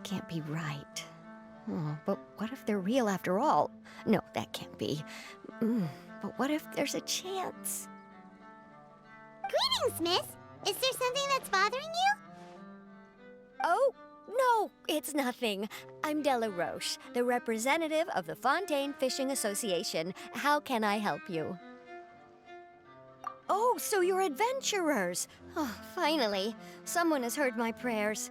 can't be right. Oh, but what if they're real after all? No, that can't be. But what if there's a chance? Greetings, miss. Is there something that's bothering you? Oh, no, it's nothing. I'm Della Roche, the representative of the Fontaine Fishing Association. How can I help you? Oh, so you're adventurers. Oh, finally. Someone has heard my prayers.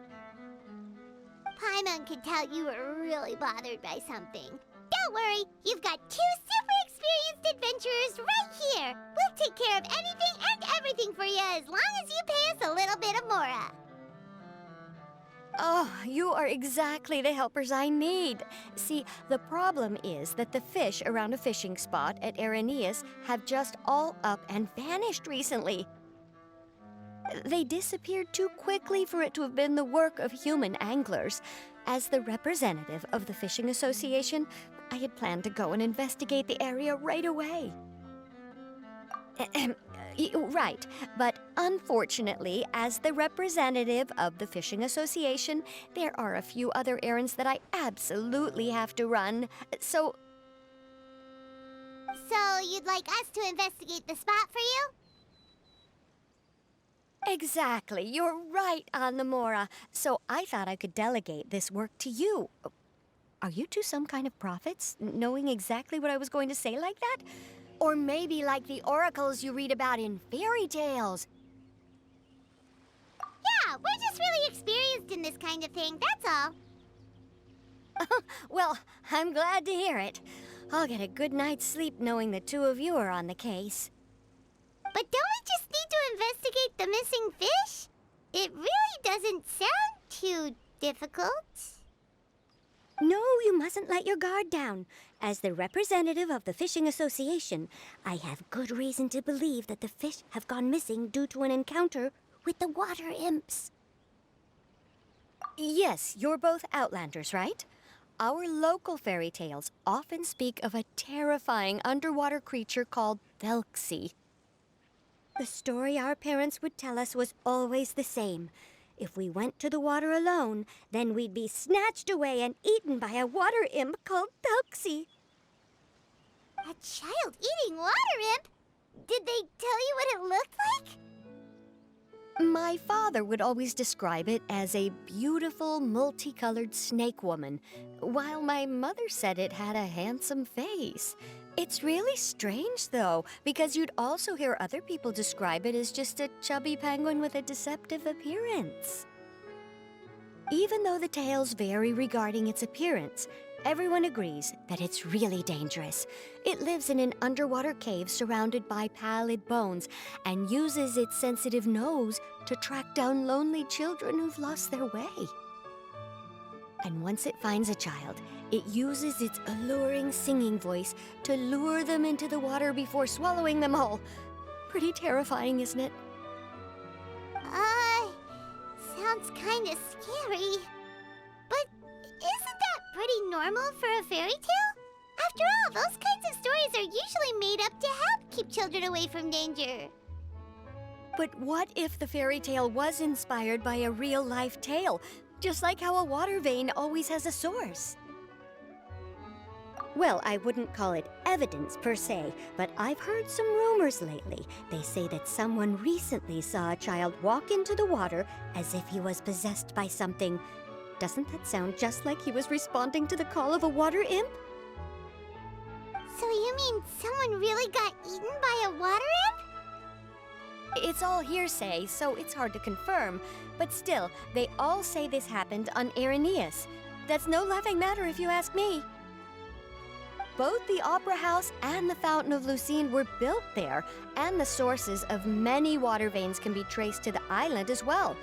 Paimon could tell you were really bothered by something. Don't worry, you've got 2 super experienced adventurers right here. We'll take care of anything and everything for you as long as you pay us a little bit of mora. Oh, you are exactly the helpers I need. See, the problem is that the fish around a fishing spot at Araneus have just all up and vanished recently. They disappeared too quickly for it to have been the work of human anglers. As the representative of the Fishing Association, I had planned to go and investigate the area right away. Right, but unfortunately, as the representative of the Fishing Association, there are a few other errands that I absolutely have to run, so... So you'd like us to investigate the spot for you? Exactly, you're right on the mora. So I thought I could delegate this work to you. Are you two some kind of prophets, knowing exactly what I was going to say like that? Or maybe like the oracles you read about in fairy tales. Yeah, we're just really experienced in this kind of thing, that's all. Well, I'm glad to hear it. I'll get a good night's sleep knowing the two of you are on the case. But don't we just need to investigate the missing fish? It really doesn't sound too difficult. No, you mustn't let your guard down. As the representative of the Fishing Association, I have good reason to believe that the fish have gone missing due to an encounter with the water imps. Yes, you're both Outlanders, right? Our local fairy tales often speak of a terrifying underwater creature called Thelxie. The story our parents would tell us was always the same. If we went to the water alone, then we'd be snatched away and eaten by a water imp called Thelxie. A child-eating water imp? Did they tell you what it looked like? My father would always describe it as a beautiful, multicolored snake woman, while my mother said it had a handsome face. It's really strange, though, because you'd also hear other people describe it as just a chubby penguin with a deceptive appearance. Even though the tales vary regarding its appearance, everyone agrees that it's really dangerous. It lives in an underwater cave surrounded by pallid bones and uses its sensitive nose to track down lonely children who've lost their way. And once it finds a child, it uses its alluring singing voice to lure them into the water before swallowing them all. Pretty terrifying, isn't it? Sounds kinda scary. But isn't that pretty normal for a fairy tale? After all, those kinds of stories are usually made up to help keep children away from danger. But what if the fairy tale was inspired by a real-life tale? Just like how a water vein always has a source. Well, I wouldn't call it evidence per se, but I've heard some rumors lately. They say that someone recently saw a child walk into the water as if he was possessed by something. Doesn't that sound just like he was responding to the call of a water imp? So you mean someone really got eaten by a water imp? It's all hearsay, so it's hard to confirm. But still, they all say this happened on Araneus. That's no laughing matter if you ask me. Both the Opera House and the Fountain of Lucine were built there, and the sources of many water veins can be traced to the island as well.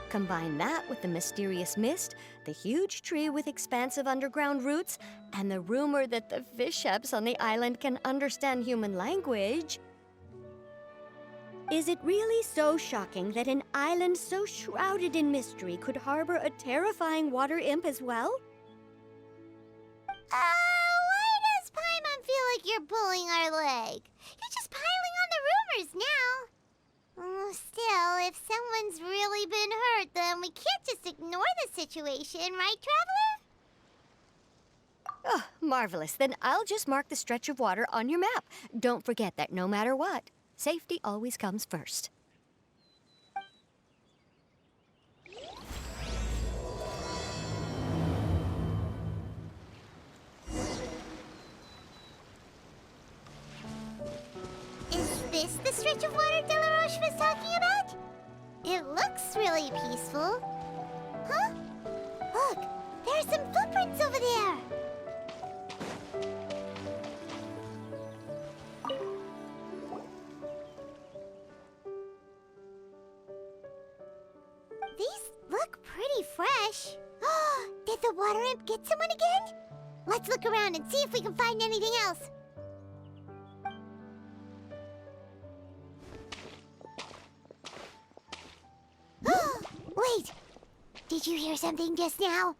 Combine that with the mysterious mist, the huge tree with expansive underground roots, and the rumor that the fish-heps on the island can understand human language. Is it really so shocking that an island so shrouded in mystery could harbor a terrifying water imp as well? Why does Paimon feel like you're pulling our leg? You're just piling on the rumors now. Still, if someone's really been hurt, then we can't just ignore the situation, right, Traveler? Oh, marvelous. Then I'll just mark the stretch of water on your map. Don't forget that no matter what, safety always comes first. Is this the stretch of water Delaroche was talking about? It looks really peaceful. Huh? Look, there are some footprints over there. These look pretty fresh. Did the water imp get someone again? Let's look around and see if we can find anything else. Wait! Did you hear something just now?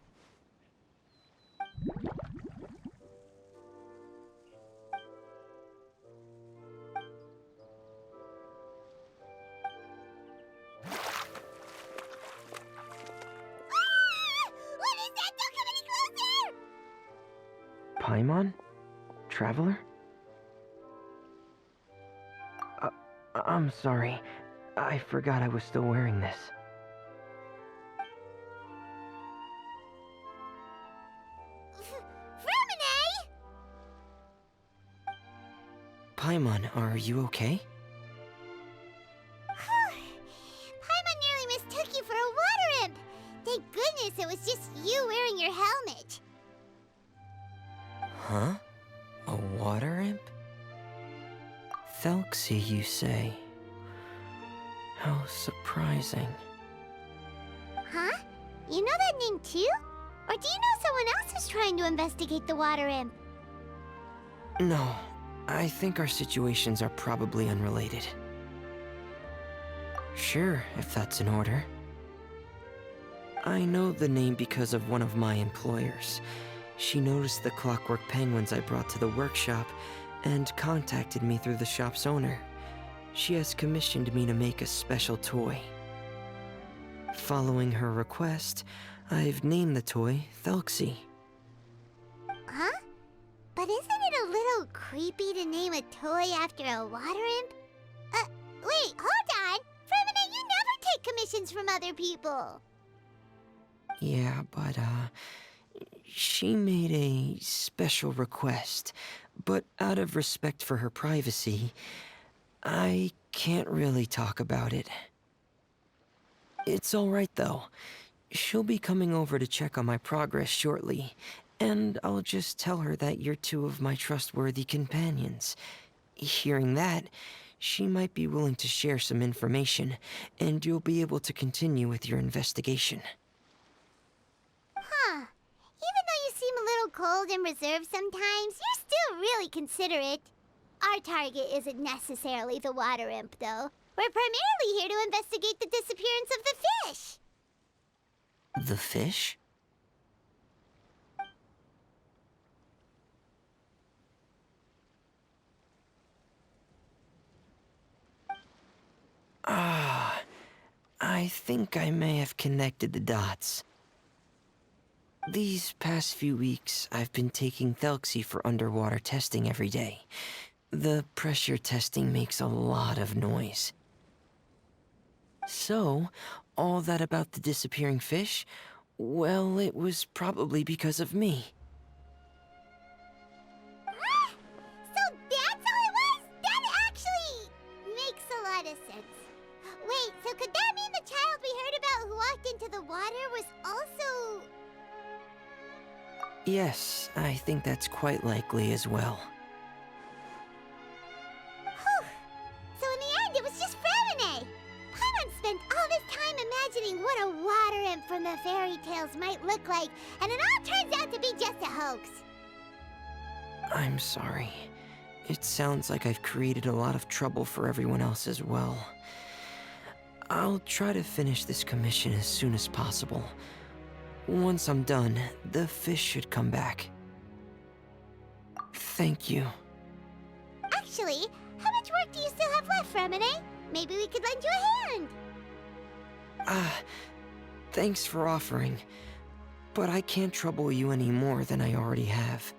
What is that? Don't come any closer! Paimon? Traveler? I'm sorry. I forgot I was still wearing this. Freminet! Paimon, are you okay? Paimon nearly mistook you for a water imp. Thank goodness it was just you wearing your helmet. Huh? A water imp? Thelxie, you say? How surprising. Huh? You know that name too? Or do you know someone else who's trying to investigate the water imp? No, I think our situations are probably unrelated. Sure, if that's in order. I know the name because of one of my employers. She noticed the clockwork penguins I brought to the workshop and contacted me through the shop's owner. She has commissioned me to make a special toy. Following her request, I've named the toy Thelxie. Huh? But isn't it a little creepy to name a toy after a water imp? Wait, hold on! Freminet, you never take commissions from other people! Yeah, but, she made a special request, but out of respect for her privacy, I can't really talk about it. It's alright though. She'll be coming over to check on my progress shortly, and I'll just tell her that you're two of my trustworthy companions. Hearing that, she might be willing to share some information, and you'll be able to continue with your investigation. Huh. Even though you seem a little cold and reserved sometimes, you're still really considerate. Our target isn't necessarily the water imp, though. We're primarily here to investigate the disappearance of the fish. The fish? Ah, I think I may have connected the dots. These past few weeks, I've been taking Thelxie for underwater testing every day. The pressure testing makes a lot of noise. So, all that about the disappearing fish? Well, it was probably because of me. So that's all it was? That actually makes a lot of sense. Wait, so could that mean the child we heard about who walked into the water was also... Yes, I think that's quite likely as well. Whew. So in the end, it was just Freminet. Paimon spent all this time imagining what a water imp from the fairy tales might look like, and it all turns out to be just a hoax. I'm sorry. It sounds like I've created a lot of trouble for everyone else as well. I'll try to finish this commission as soon as possible. Once I'm done, the fish should come back. Thank you. Actually, how much work do you still have left, Freminet? Maybe we could lend you a hand. Thanks for offering. but I can't trouble you any more than I already have.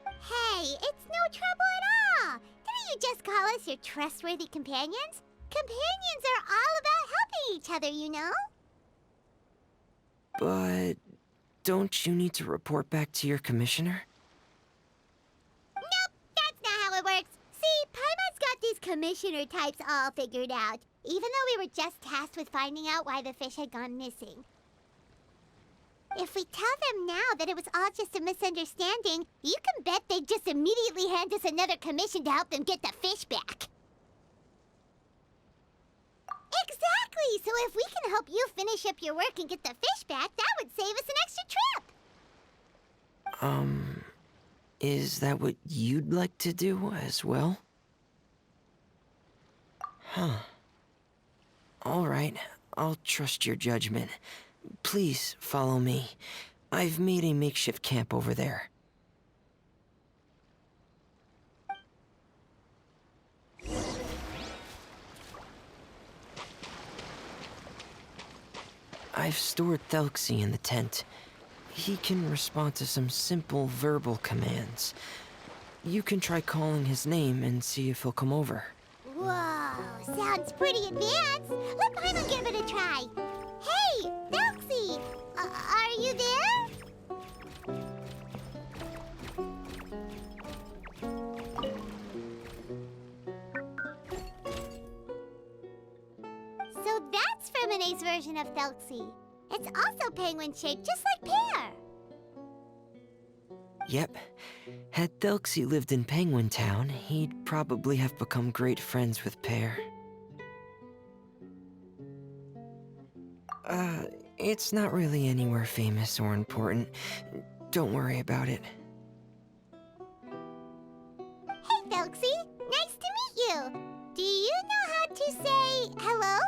Hey, it's no trouble at all. Didn't you just call us your trustworthy companions? Companions are all about helping each other, you know? But don't you need to report back to your commissioner? Nope, that's not how it works. See, Paimon's got these commissioner types all figured out, even though we were just tasked with finding out why the fish had gone missing. If we tell them now that it was all just a misunderstanding, you can bet they'd just immediately hand us another commission to help them get the fish back. Exactly! So if we can help you finish up your work and get the fish back, that would save us an extra trip! Is that what you'd like to do as well? Huh. All right, I'll trust your judgment. Please follow me. I've made a makeshift camp over there. I've stored Thelxie in the tent. He can respond to some simple verbal commands. You can try calling his name and see if he'll come over. Whoa, sounds pretty advanced. Let Paimon give it a try. Hey, Thelxie! Are you there? So that's Freminet's version of Thelxie. It's also penguin-shaped, just like Pear. Yep. Had Thelxie lived in Penguin Town, he'd probably have become great friends with Pear. It's not really anywhere famous or important. Don't worry about it. Hey, Thelxie! Nice to meet you! Do you know how to say hello?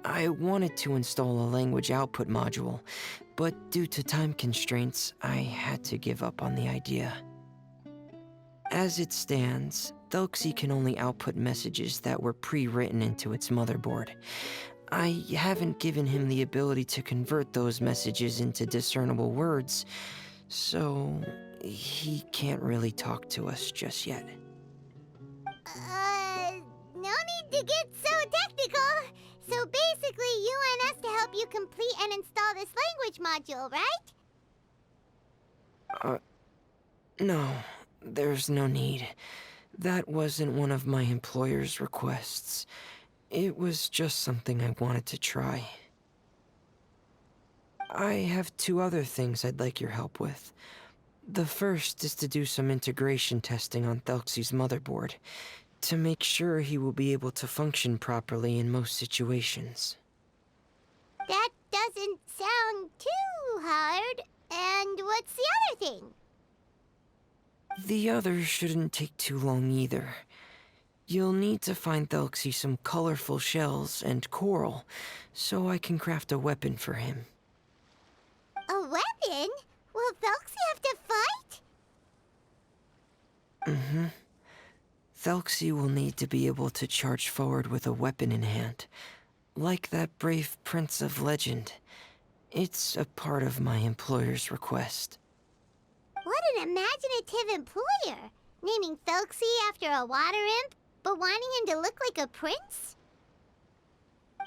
I wanted to install a language output module, but due to time constraints, I had to give up on the idea. As it stands, Thelxie can only output messages that were pre-written into its motherboard. I haven't given him the ability to convert those messages into discernible words, so he can't really talk to us just yet. No need to get so technical. So basically, you want us to help you complete and install this language module, right? No, there's no need. That wasn't one of my employer's requests. It was just something I wanted to try. I have 2 other things I'd like your help with. The first is to do some integration testing on Thelxie's motherboard, to make sure he will be able to function properly in most situations. That doesn't sound too hard. And what's the other thing? The other shouldn't take too long either. You'll need to find Thelxie some colorful shells and coral, so I can craft a weapon for him. A weapon? Will Thelxie have to fight? Mm-hmm. Thelxie will need to be able to charge forward with a weapon in hand, like that brave prince of legend. It's a part of my employer's request. What an imaginative employer! Naming Thelxie after a water imp, but wanting him to look like a prince?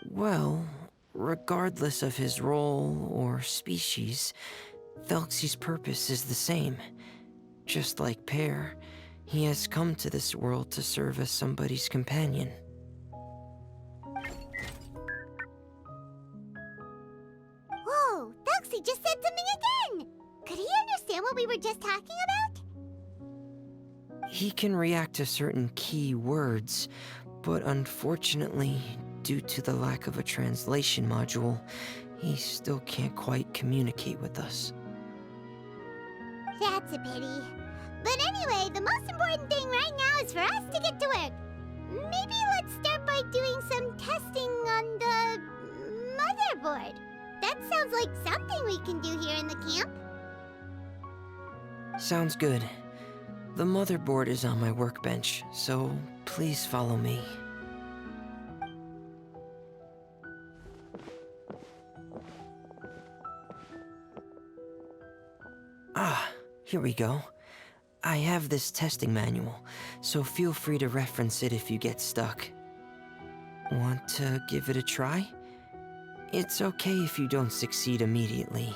Well, regardless of his role or species, Thelxie's purpose is the same. Just like Pear, he has come to this world to serve as somebody's companion. Whoa, Thelxie just said something again! Could he understand what we were just talking about? He can react to certain key words, but unfortunately, due to the lack of a translation module, he still can't quite communicate with us. That's a pity. But anyway, the most important thing right now is for us to get to work. Maybe let's start by doing some testing on the motherboard. That sounds like something we can do here in the camp. Sounds good. The motherboard is on my workbench, so please follow me. Ah, here we go. I have this testing manual, so feel free to reference it if you get stuck. Want to give it a try? It's okay if you don't succeed immediately.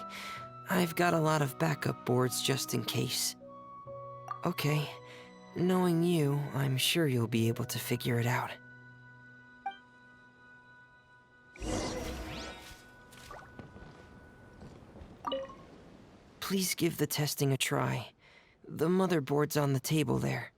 I've got a lot of backup boards just in case. Okay, knowing you, I'm sure you'll be able to figure it out. Please give the testing a try. The motherboard's on the table there.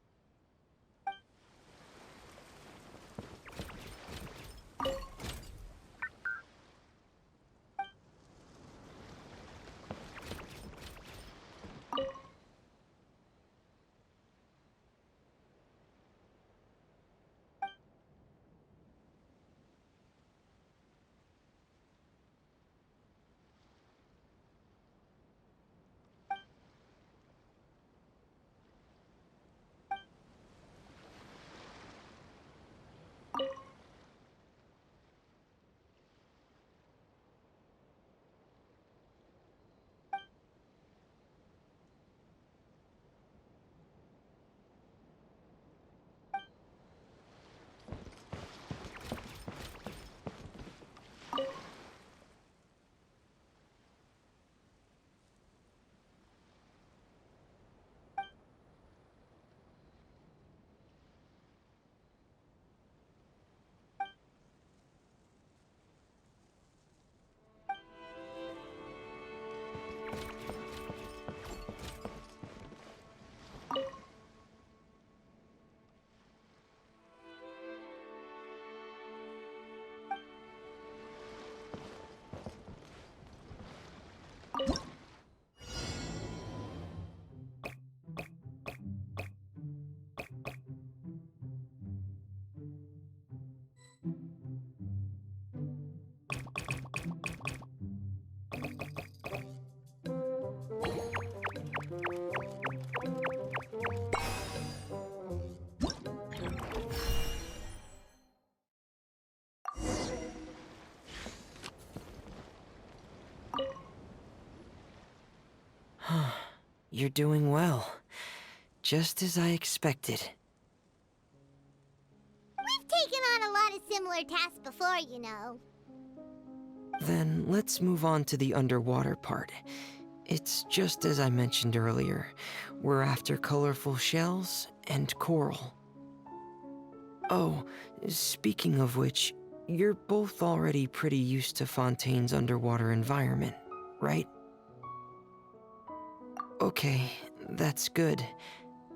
You're doing well. Just as I expected. We've taken on a lot of similar tasks before, you know. Then let's move on to the underwater part. It's just as I mentioned earlier. We're after colorful shells and coral. Oh, speaking of which, you're both already pretty used to Fontaine's underwater environment, right? Okay, that's good.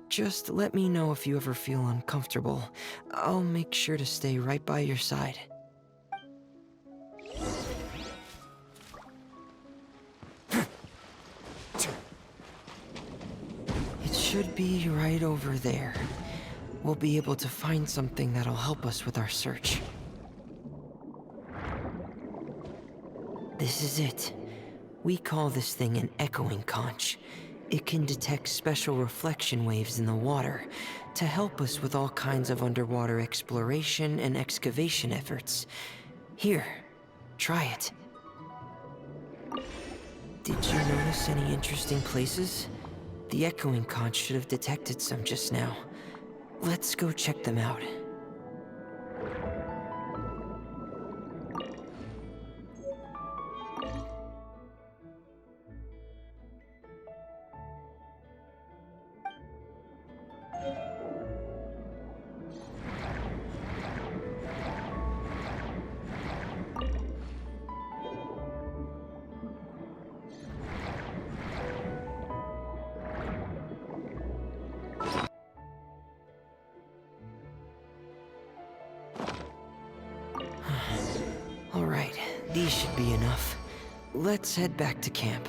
Just let me know if you ever feel uncomfortable. I'll make sure to stay right by your side. It should be right over there. We'll be able to find something that'll help us with our search. This is it. We call this thing an echoing conch. It can detect special reflection waves in the water to help us with all kinds of underwater exploration and excavation efforts. Here, try it. Did you notice any interesting places? The echoing conch should have detected some just now. Let's go check them out. Alright, these should be enough. Let's head back to camp.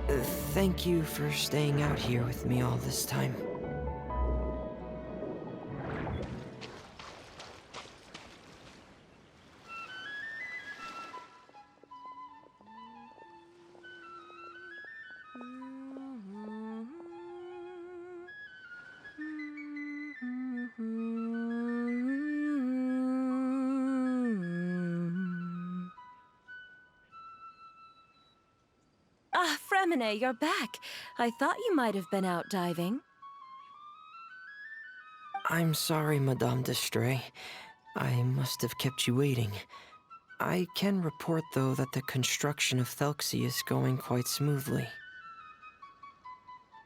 Thank you for staying out here with me all this time. Freminet, you're back. I thought you might have been out diving. I'm sorry, Madame Destree. I must have kept you waiting. I can report, though, that the construction of Thelxie is going quite smoothly.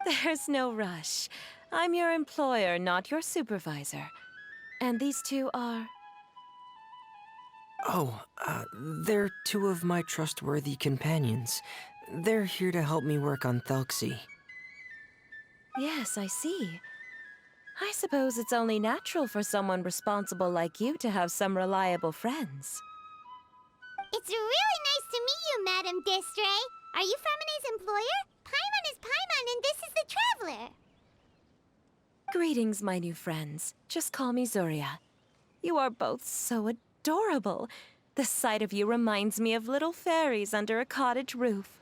There's no rush. I'm your employer, not your supervisor. And these two are... Oh, they're two of my trustworthy companions. They're here to help me work on Thelxie. Yes, I see. I suppose it's only natural for someone responsible like you to have some reliable friends. It's really nice to meet you, Madame Destree. Are you Freminet's employer? Paimon is Paimon, and this is the Traveler. Greetings, my new friends. Just call me Zuria. You are both so adorable. The sight of you reminds me of little fairies under a cottage roof.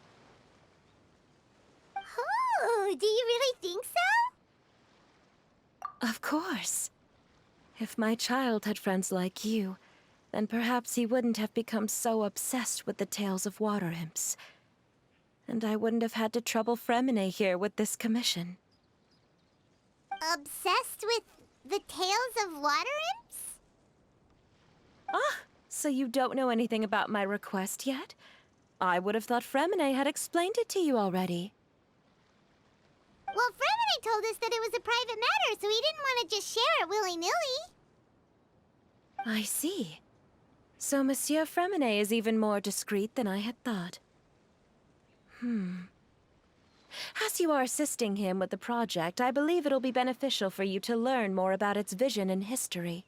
Oh, do you really think so? Of course. If my child had friends like you, then perhaps he wouldn't have become so obsessed with the tales of water imps. And I wouldn't have had to trouble Freminet here with this commission. Obsessed with the tales of water imps? Ah, so you don't know anything about my request yet? I would have thought Freminet had explained it to you already. Well, Freminet told us that it was a private matter, so he didn't want to just share it willy-nilly. I see. So Monsieur Freminet is even more discreet than I had thought. As you are assisting him with the project, I believe it'll be beneficial for you to learn more about its vision and history.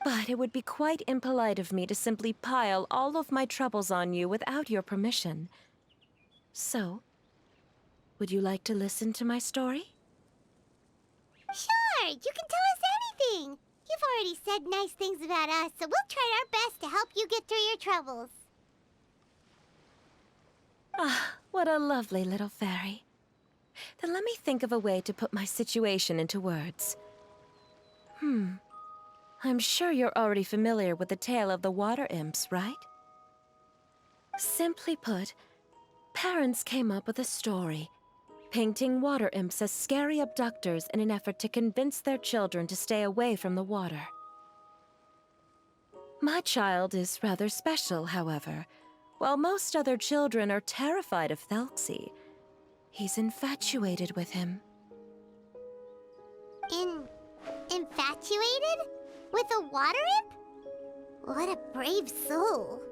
But it would be quite impolite of me to simply pile all of my troubles on you without your permission. So, would you like to listen to my story? Sure, you can tell us anything. You've already said nice things about us, so we'll try our best to help you get through your troubles. Ah, what a lovely little fairy. Then let me think of a way to put my situation into words. I'm sure you're already familiar with the tale of the water imps, right? Simply put, parents came up with a story, painting water imps as scary abductors in an effort to convince their children to stay away from the water. My child is rather special, however. While most other children are terrified of Thelxie, he's infatuated with him. Infatuated? With a water imp? What a brave soul.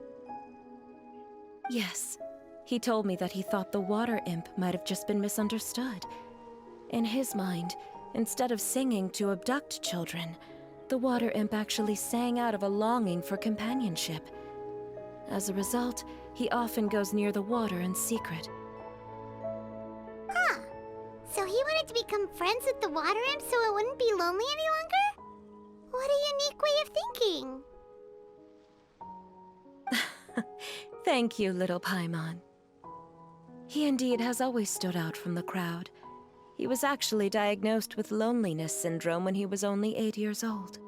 Yes, he told me that he thought the water imp might have just been misunderstood. In his mind, instead of singing to abduct children, the water imp actually sang out of a longing for companionship. As a result, he often goes near the water in secret. Huh. So he wanted to become friends with the water imp so it wouldn't be lonely any longer? What a unique way of thinking. Thank you, little Paimon. He indeed has always stood out from the crowd. He was actually diagnosed with loneliness syndrome when he was only 8 years old.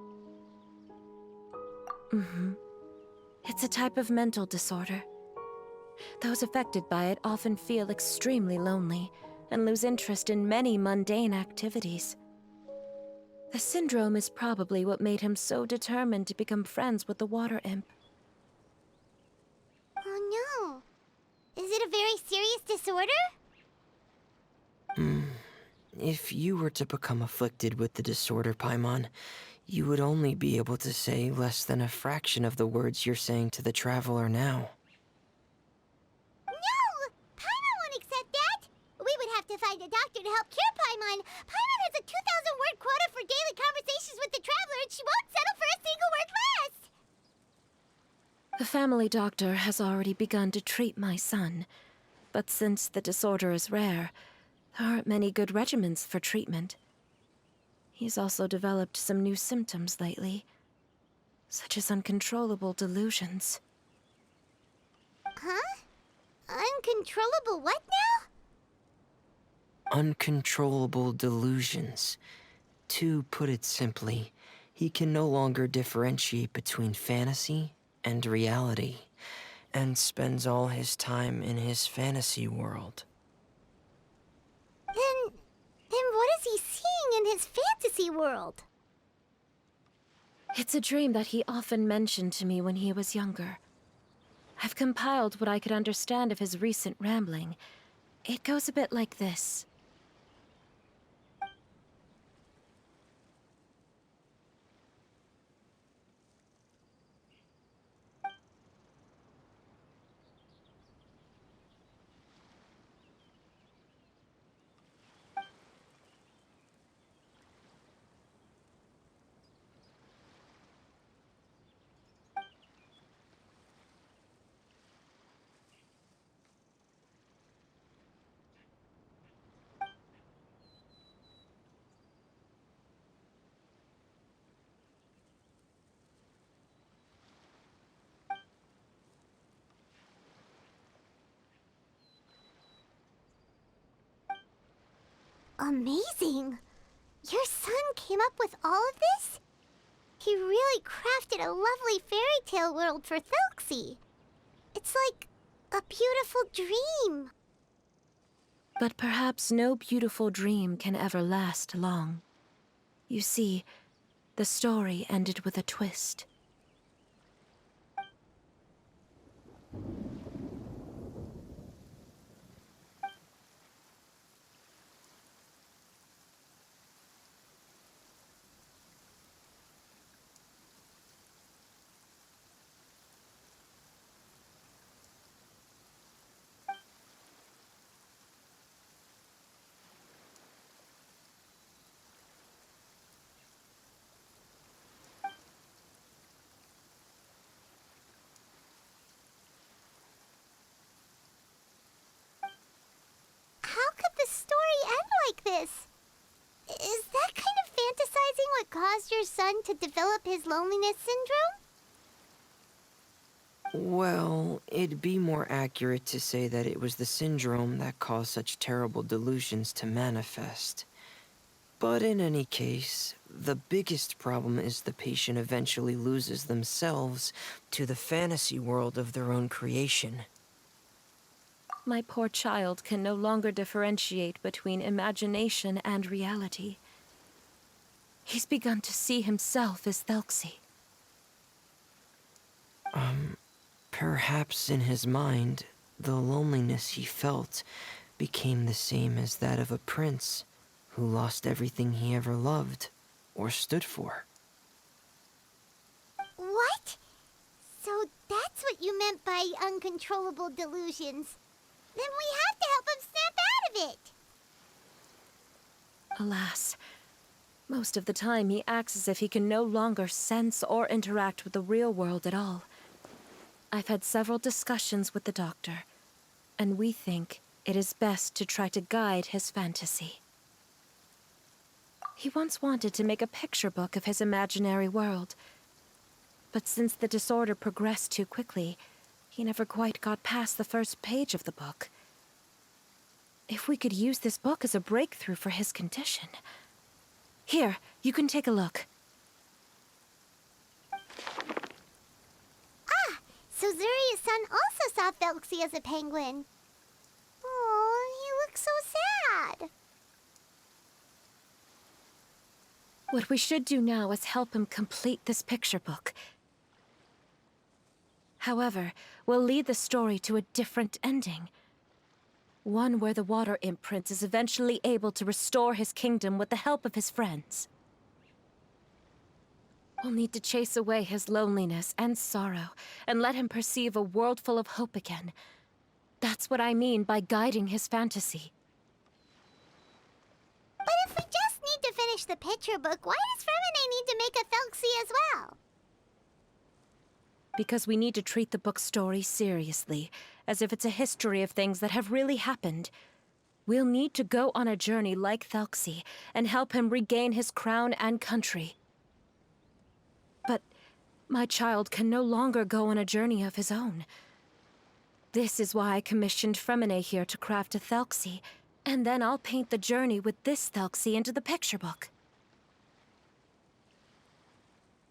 It's a type of mental disorder. Those affected by it often feel extremely lonely and lose interest in many mundane activities. The syndrome is probably what made him so determined to become friends with the water imp. Oh no. Is it a very serious disorder? If you were to become afflicted with the disorder, Paimon, you would only be able to say less than a fraction of the words you're saying to the Traveler now. No! Paimon won't accept that! We would have to find a doctor to help cure Paimon. Paimon has a 2,000-word quota for daily conversations with the Traveler, and she won't settle for a single word less! The family doctor has already begun to treat my son, but since the disorder is rare, there aren't many good regimens for treatment. He's also developed some new symptoms lately, such as uncontrollable delusions. Huh? Uncontrollable what now? Uncontrollable delusions. To put it simply, he can no longer differentiate between fantasy and reality. and spends all his time in his fantasy world. Then what is he seeing in his fantasy world? It's a dream that he often mentioned to me when he was younger. I've compiled what I could understand of his recent rambling. It goes a bit like this. Amazing! Your son came up with all of this? He really crafted a lovely fairy tale world for Thelxie. It's like a beautiful dream. But perhaps no beautiful dream can ever last long. You see, the story ended with a twist. How could the story end like this? Is that kind of fantasizing what caused your son to develop his loneliness syndrome? Well, it'd be more accurate to say that it was the syndrome that caused such terrible delusions to manifest. But in any case, the biggest problem is the patient eventually loses themselves to the fantasy world of their own creation. My poor child can no longer differentiate between imagination and reality. He's begun to see himself as Thelxie. Perhaps in his mind, the loneliness he felt became the same as that of a prince who lost everything he ever loved or stood for. What? So that's what you meant by uncontrollable delusions. Then we have to help him snap out of it. Alas, most of the time he acts as if he can no longer sense or interact with the real world at all. I've had several discussions with the doctor, and we think it is best to try to guide his fantasy. He once wanted to make a picture book of his imaginary world, but since the disorder progressed too quickly, he never quite got past the first page of the book. If we could use this book as a breakthrough for his condition... Here, you can take a look. Ah, so Zuria's son also saw Thelxie as a penguin. Oh, he looks so sad. What we should do now is help him complete this picture book. However, we'll lead the story to a different ending. One where the water imp prince is eventually able to restore his kingdom with the help of his friends. We'll need to chase away his loneliness and sorrow, and let him perceive a world full of hope again. That's what I mean by guiding his fantasy. But if we just need to finish the picture book, why does Freminet need to make a Thelxie as well? Because we need to treat the book's story seriously, as if it's a history of things that have really happened. We'll need to go on a journey like Thelxie, and help him regain his crown and country. But my child can no longer go on a journey of his own. This is why I commissioned Freminet here to craft a Thelxie, and then I'll paint the journey with this Thelxie into the picture book.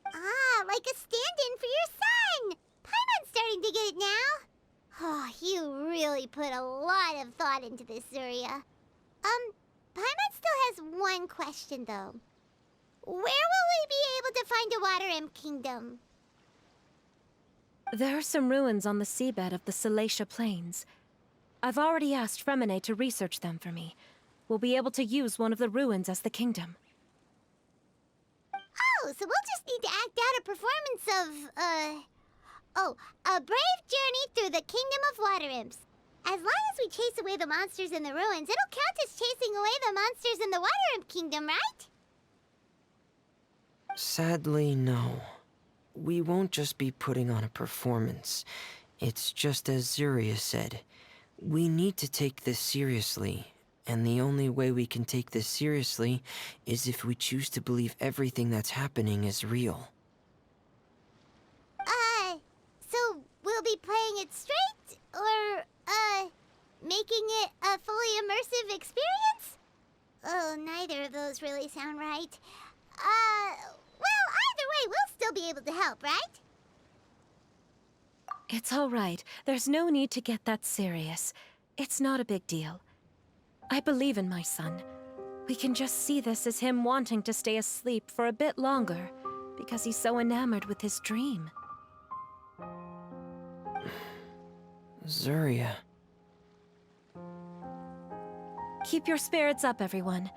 Ah, like a stand-in for your son! Paimon's starting to get it now. really put a lot of thought into this, Zuria. Paimon still has one question, though. Where will we be able to find a Water Imp Kingdom? There are some ruins on the seabed of the Salacia Plains. I've already asked Freminet to research them for me. We'll be able to use one of the ruins as the kingdom. Oh, so we'll just need to act out a performance of, a brave journey through the Kingdom of Water Imps. As long as we chase away the monsters in the ruins, it'll count as chasing away the monsters in the Water Imp Kingdom, right? Sadly, no. We won't just be putting on a performance. It's just as Zuria said. We need to take this seriously. And the only way we can take this seriously is if we choose to believe everything that's happening is real. So we'll be playing it straight? Or, making it a fully immersive experience? Oh, neither of those really sound right. Well, either way, we'll still be able to help, right? It's all right. There's no need to get that serious. It's not a big deal. I believe in my son. We can just see this as him wanting to stay asleep for a bit longer, because he's so enamored with his dream. Zuria. Keep your spirits up, everyone.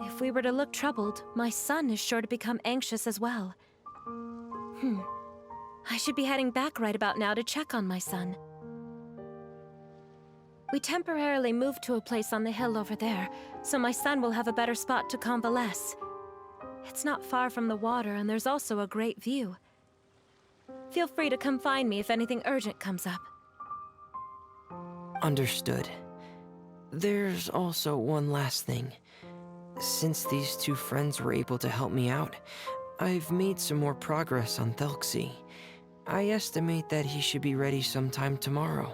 If we were to look troubled, my son is sure to become anxious as well. I should be heading back right about now to check on my son. We temporarily moved to a place on the hill over there, so my son will have a better spot to convalesce. It's not far from the water, and there's also a great view. Feel free to come find me if anything urgent comes up. Understood. There's also one last thing. Since these two friends were able to help me out, I've made some more progress on Thelxie. I estimate that he should be ready sometime tomorrow.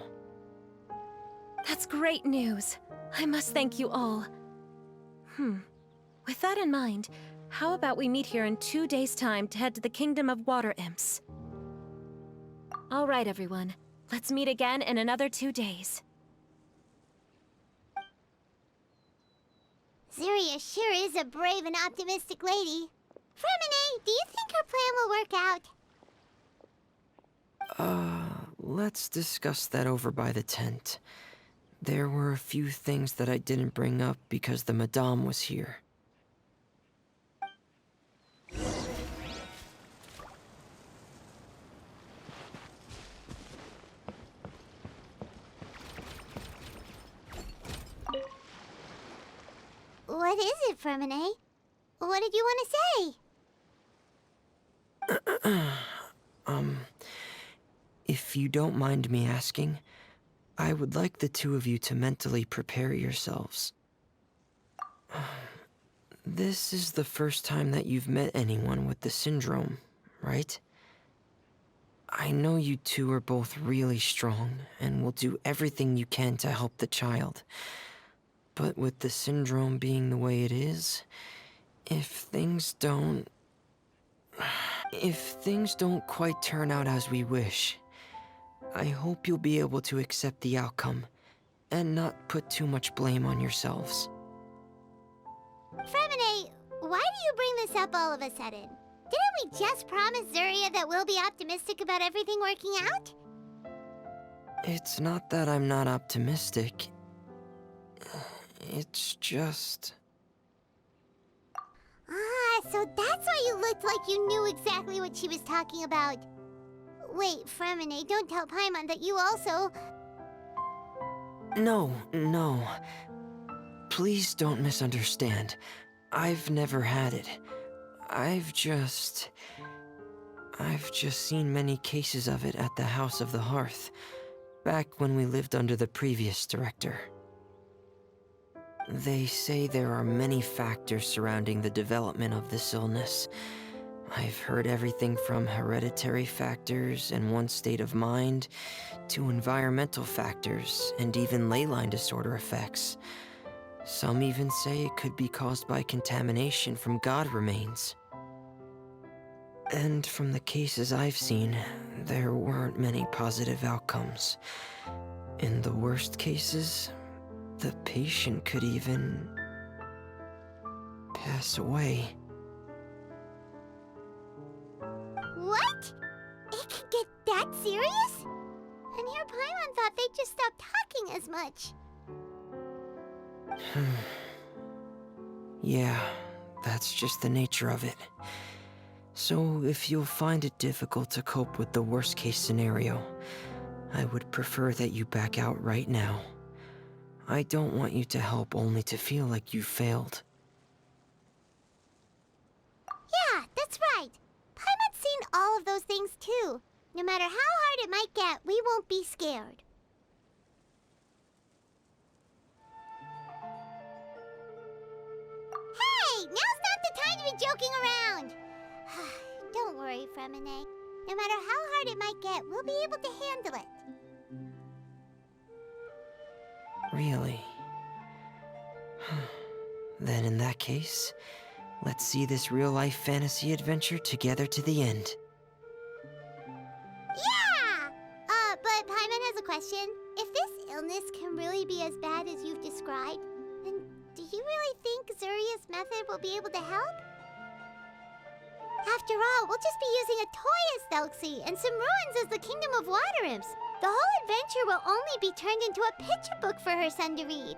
That's great news. I must thank you all. With that in mind, how about we meet here in 2 days' time to head to the Kingdom of Water Imps? All right, everyone. Let's meet again in another 2 days. Zuria sure is a brave and optimistic lady. Freminet, do you think her plan will work out? Let's discuss that over by the tent. There were a few things that I didn't bring up because the Madame was here. What is it, Freminet? What did you want to say? If you don't mind me asking, I would like the two of you to mentally prepare yourselves. This is the first time that you've met anyone with the syndrome, right? I know you two are both really strong and will do everything you can to help the child. But with the syndrome being the way it is, if things don't quite turn out as we wish, I hope you'll be able to accept the outcome and not put too much blame on yourselves. Freminet, why do you bring this up all of a sudden? Didn't we just promise Zuria that we'll be optimistic about everything working out? It's not that I'm not optimistic. It's just... So that's why you looked like you knew exactly what she was talking about. Wait, Freminet, don't tell Paimon that you also... No. Please don't misunderstand. I've never had it. I've just seen many cases of it at the House of the Hearth, back when we lived under the previous director. They say there are many factors surrounding the development of this illness. I've heard everything from hereditary factors and one's state of mind, to environmental factors, and even ley line disorder effects. Some even say it could be caused by contamination from god remains. And from the cases I've seen, there weren't many positive outcomes. In the worst cases, the patient could even pass away. What? It could get that serious? And here Paimon thought they'd just stop talking as much. Yeah, that's just the nature of it. So if you'll find it difficult to cope with the worst case scenario, I would prefer that you back out right now. I don't want you to help only to feel like you failed. Yeah, that's right. Paimon's seen all of those things too. No matter how hard it might get, we won't be scared. Hey, now's not the time to be joking around. Don't worry, Freminet. No matter how hard it might get, we'll be able to handle it. Really? Then in that case, let's see this real-life fantasy adventure together to the end. Yeah! But Paimon has a question. If this illness can really be as bad as you've described, then do you really think Zuria's method will be able to help? After all, we'll just be using a toy as Thelxie and some ruins as the Kingdom of Water Imps. The whole adventure will only be turned into a picture book for her son to read.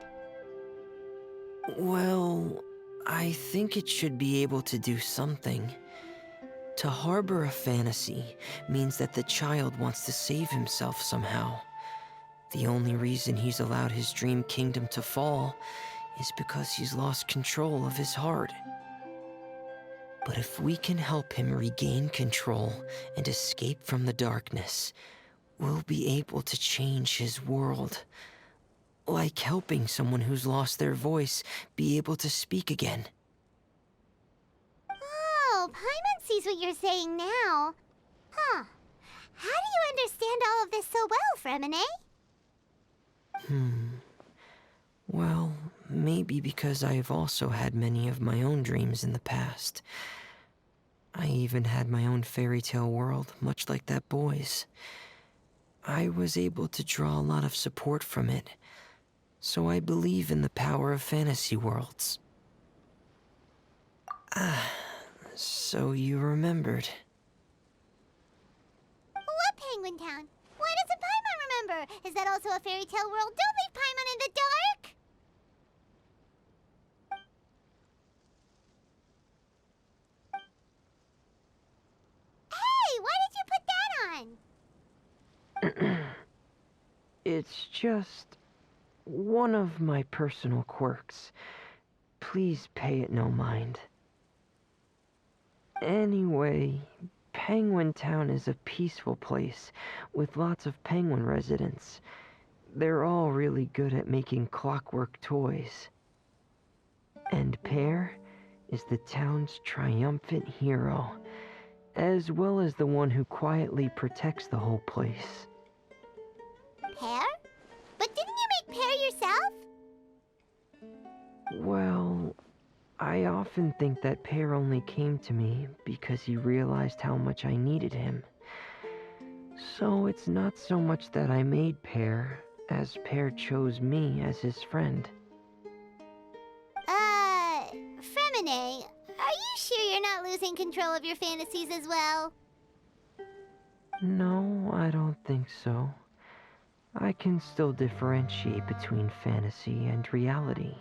Well, I think it should be able to do something. To harbor a fantasy means that the child wants to save himself somehow. The only reason he's allowed his dream kingdom to fall is because he's lost control of his heart. But if we can help him regain control and escape from the darkness, we'll be able to change his world. Like helping someone who's lost their voice be able to speak again. Oh, Paimon sees what you're saying now. Huh. How do you understand all of this so well, Freminet? Well, maybe because I've also had many of my own dreams in the past. I even had my own fairy tale world, much like that boy's. I was able to draw a lot of support from it, so I believe in the power of fantasy worlds. So you remembered. What Penguin Town? Why doesn't Paimon remember? Is that also a fairy tale world? Don't leave Paimon in the dark! Hey, why did you put that on? It's just one of my personal quirks. Please pay it no mind. Anyway, Penguin Town is a peaceful place with lots of penguin residents. They're all really good at making clockwork toys. And Pear is the town's triumphant hero, as well as the one who quietly protects the whole place. Pear? But didn't you make Pear yourself? Well, I often think that Pear only came to me because he realized how much I needed him. So it's not so much that I made Pear, as Pear chose me as his friend. Freminet, are you sure you're not losing control of your fantasies as well? No, I don't think so. I can still differentiate between fantasy and reality.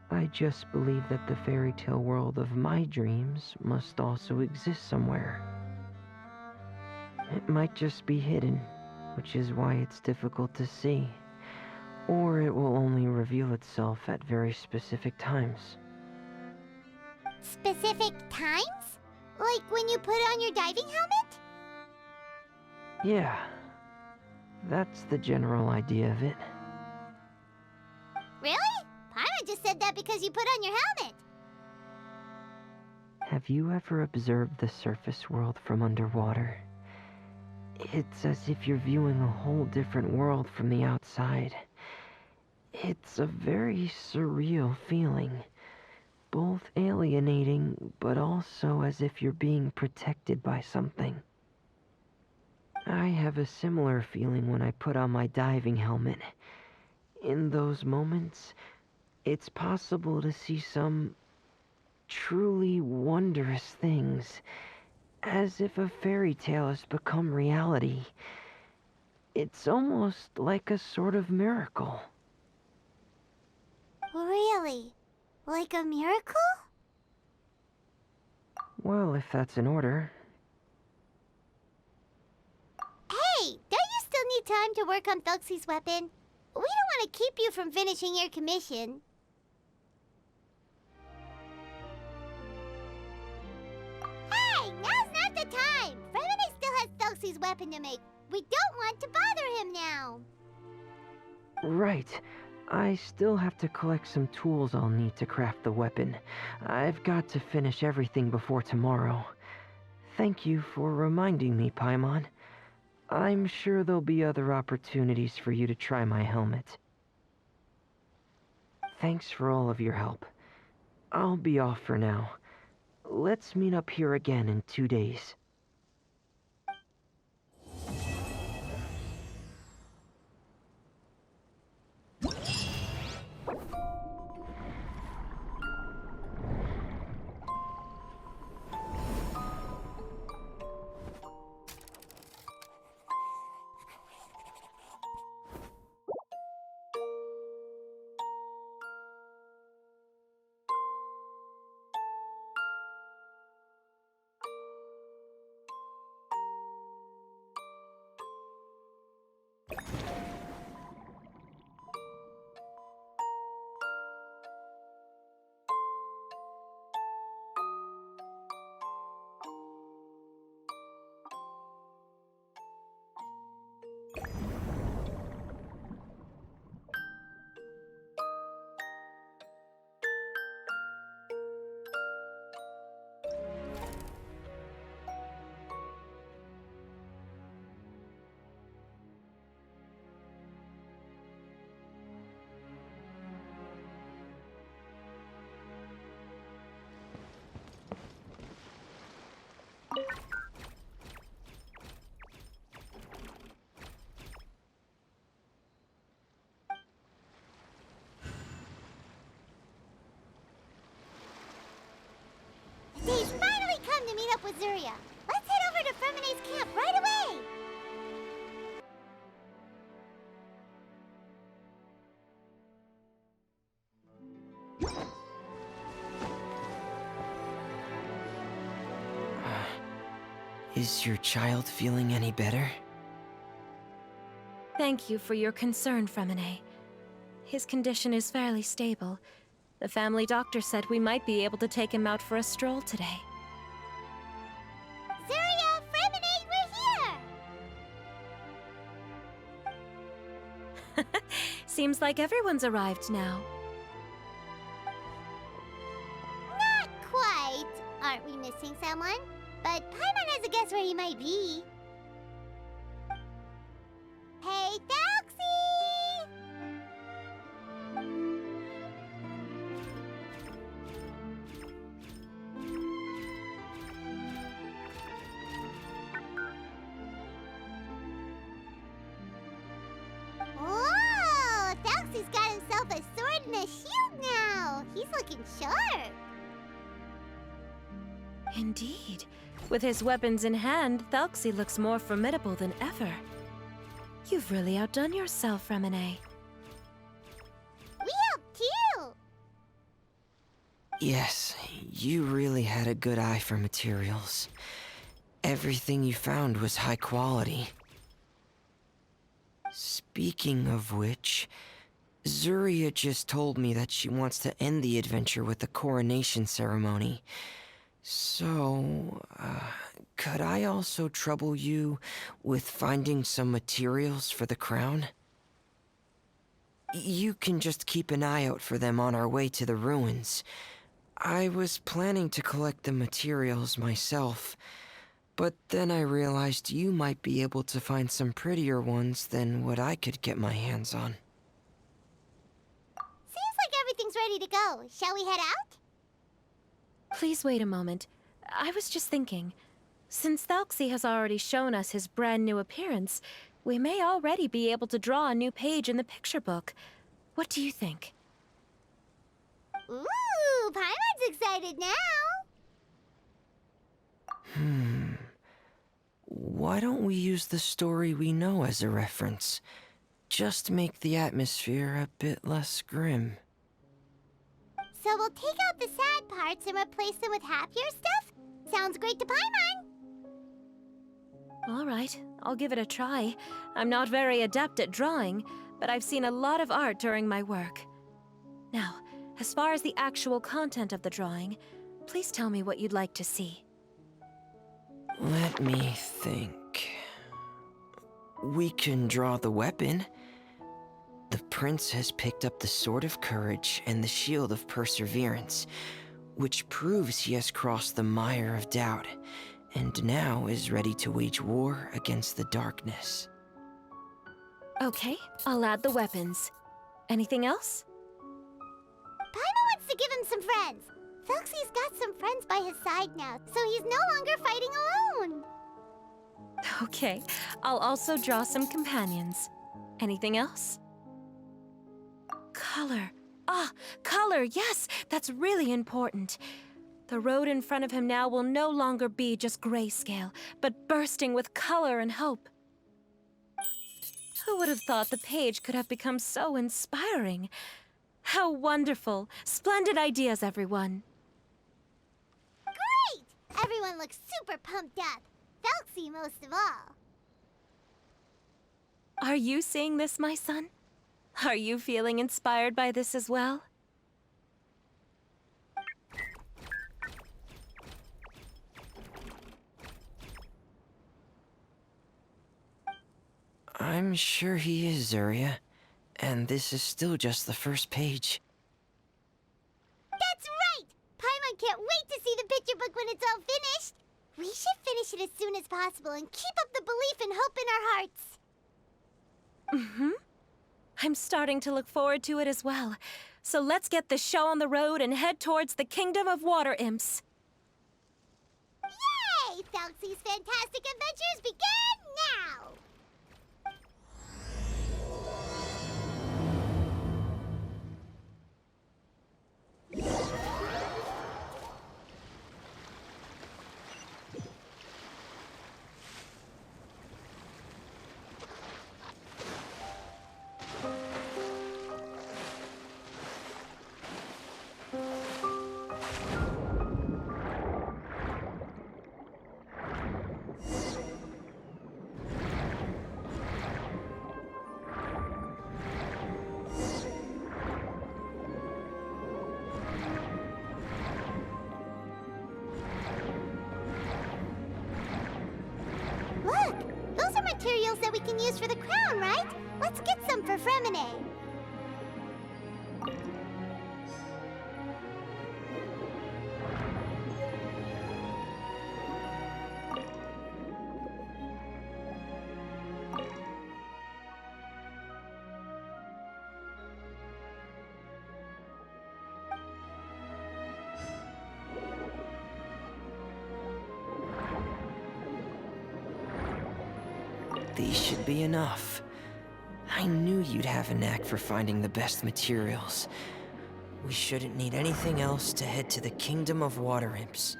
I just believe that the fairy tale world of my dreams must also exist somewhere. It might just be hidden, which is why it's difficult to see. Or it will only reveal itself at very specific times. Specific times? Like when you put on your diving helmet? Yeah, that's the general idea of it. Really? Paimon just said that because you put on your helmet. Have you ever observed the surface world from underwater? It's as if you're viewing a whole different world from the outside. It's a very surreal feeling. Both alienating, but also as if you're being protected by something. I have a similar feeling when I put on my diving helmet. In those moments, it's possible to see some truly wondrous things, as if a fairy tale has become reality. It's almost like a sort of miracle. Really? Like a miracle? Well, if that's in order. Hey, don't you still need time to work on Thelxie's weapon? We don't want to keep you from finishing your commission. Hey, now's not the time! Freminet still has Thelxie's weapon to make. We don't want to bother him now. Right. I still have to collect some tools I'll need to craft the weapon. I've got to finish everything before tomorrow. Thank you for reminding me, Paimon. I'm sure there'll be other opportunities for you to try my helmet. Thanks for all of your help. I'll be off for now. Let's meet up here again in 2 days. The day's finally come to meet up with Zuria. Let's head over to Freminet's camp right away! Is your child feeling any better? Thank you for your concern, Freminet. His condition is fairly stable. The family doctor said we might be able to take him out for a stroll today. Zuria, Freminet, we're here! Seems like everyone's arrived now. Not quite. Aren't we missing someone? But Paimon has a guess where he might be. Hey, Thelxie! Whoa! Thelxie's got himself a sword and a shield now. He's looking sharp. Indeed. With his weapons in hand, Thelxie looks more formidable than ever. You've really outdone yourself, Freminet. We helped too. Yes, you really had a good eye for materials. Everything you found was high quality. Speaking of which, Zuria just told me that she wants to end the adventure with the coronation ceremony. So, could I also trouble you with finding some materials for the crown? You can just keep an eye out for them on our way to the ruins. I was planning to collect the materials myself, but then I realized you might be able to find some prettier ones than what I could get my hands on. Seems like everything's ready to go. Shall we head out? Please wait a moment. I was just thinking. Since Thelxie has already shown us his brand new appearance, we may already be able to draw a new page in the picture book. What do you think? Ooh, Paimon's excited now. Why don't we use the story we know as a reference? Just make the atmosphere a bit less grim. So we'll take out the sad parts and replace them with happier stuff? Sounds great to Paimon. All right, I'll give it a try. I'm not very adept at drawing, but I've seen a lot of art during my work. Now, as far as the actual content of the drawing, please tell me what you'd like to see. Let me think. We can draw the weapon. The prince has picked up the Sword of Courage and the Shield of Perseverance, which proves he has crossed the mire of doubt, and now is ready to wage war against the darkness. Okay, I'll add the weapons. Anything else? Paimon wants to give him some friends. Thelxie's got some friends by his side now, so he's no longer fighting alone. Okay, I'll also draw some companions. Anything else? Color. Ah, color, yes, that's really important. The road in front of him now will no longer be just grayscale, but bursting with color and hope. Who would have thought the page could have become so inspiring? How wonderful! Splendid ideas, everyone. Great! Everyone looks super pumped up. Thelxie most of all. Are you seeing this, my son? Are you feeling inspired by this as well? I'm sure he is, Zuria. And this is still just the first page. That's right! Paimon can't wait to see the picture book when it's all finished. We should finish it as soon as possible and keep up the belief and hope in our hearts. Mm-hmm. I'm starting to look forward to it as well. So let's get the show on the road and head towards the Kingdom of Water Imps. Yay! Thelxie's Fantastic Adventures begin now! Look! Those are materials that we can use for the crown, right? Let's get some for Freminet. These should be enough. I knew you'd have a knack for finding the best materials. We shouldn't need anything else to head to the Kingdom of Water Imps.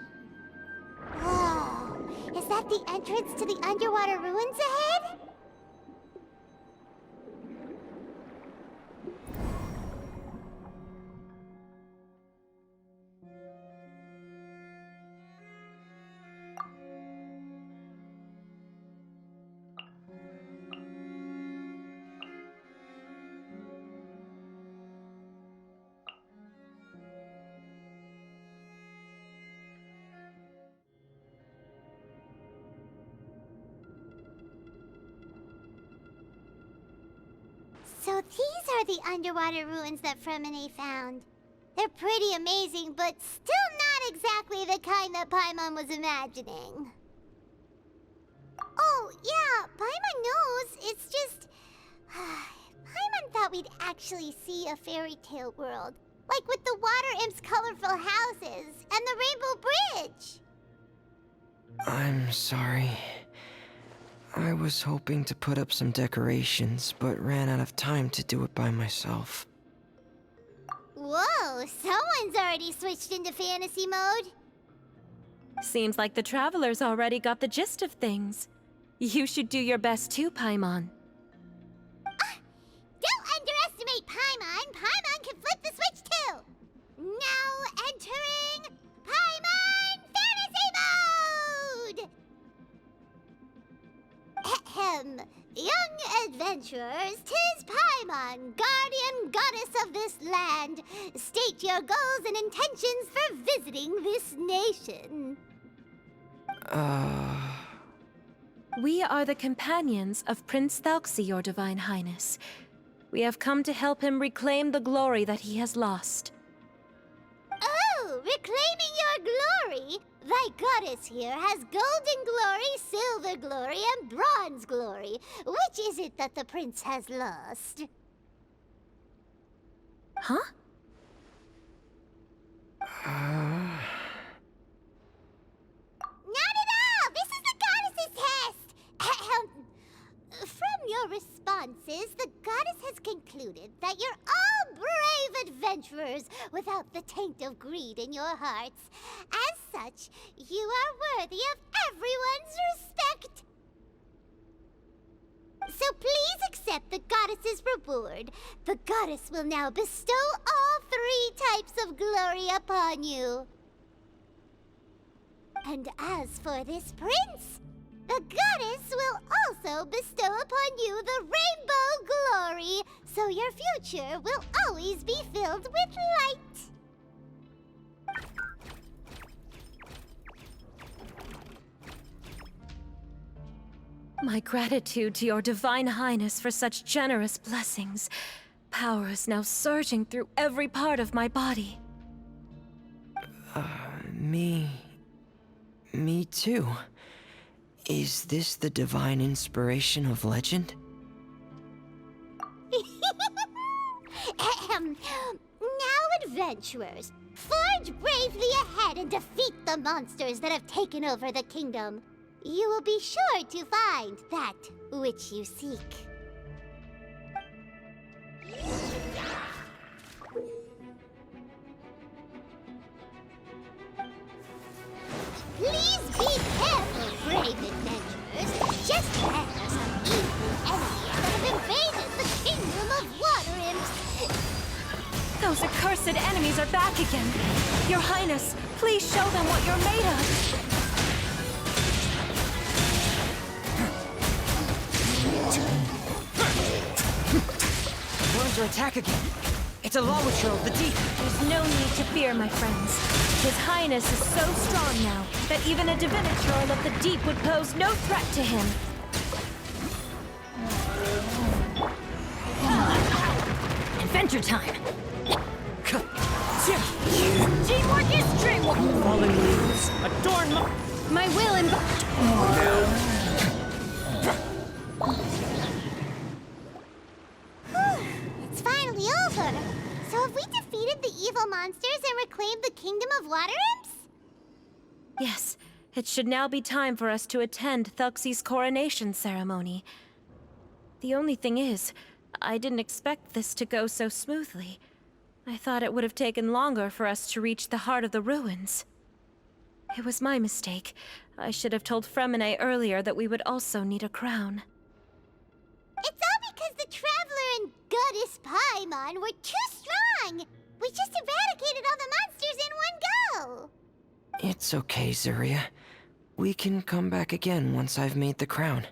Whoa! Is that the entrance to the underwater ruins ahead? So these are the underwater ruins that Freminet found. They're pretty amazing, but still not exactly the kind that Paimon was imagining. Oh, yeah, Paimon knows. It's just... Paimon thought we'd actually see a fairy tale world. Like with the water imps' colorful houses and the rainbow bridge. I'm sorry. I was hoping to put up some decorations, but ran out of time to do it by myself. Whoa, someone's already switched into fantasy mode. Seems like the travelers already got the gist of things. You should do your best too, Paimon. Don't underestimate Paimon. Paimon can flip the switch too. Now entering Paimon Fantasy Mode! Ahem. Young adventurers, 'tis Paimon, guardian goddess of this land. State your goals and intentions for visiting this nation. We are the companions of Prince Thelxie, your Divine Highness. We have come to help him reclaim the glory that he has lost. Oh, reclaiming your glory! Thy goddess here has golden glory, silver glory, and bronze glory. Which is it that the prince has lost? Huh? Not at all! This is the goddess's test! Ahem. From your responses, the goddess has concluded that you're all brave adventurers without the taint of greed in your hearts. As such, you are worthy of everyone's respect. So please accept the goddess's reward. The goddess will now bestow all 3 types of glory upon you. And as for this prince, the goddess will also bestow upon you the rainbow glory, so your future will always be filled with light. My gratitude to your Divine Highness for such generous blessings. Power is now surging through every part of my body. Me too. Is this the divine inspiration of legend? Ahem. Now, adventurers, forge bravely ahead and defeat the monsters that have taken over the kingdom. You will be sure to find that which you seek. Please be careful, brave adventurers. Just as some evil enemies that have invaded the kingdom of water imps. Those accursed enemies are back again. Your Highness, please show them what you're made of. Going to attack again. It's a Lawitro of the deep. There's no need to fear, my friends. His Highness is so strong now that even a Divinitrol of the deep would pose no threat to him. Adventure time! Teamwork is dreamwork! Falling leaves adorn My will and... It's finally over. So have we defeated the evil monsters and reclaimed the kingdom of water imps? Yes, it should now be time for us to attend Thelxie's coronation ceremony. The only thing is, I didn't expect this to go so smoothly. I thought it would have taken longer for us to reach the heart of the ruins. It was my mistake. I should have told Freminet earlier that we would also need a crown. It's all because the Traveler and Goddess Paimon were too strong! We just eradicated all the monsters in one go! It's okay, Zuria. We can come back again once I've made the crown.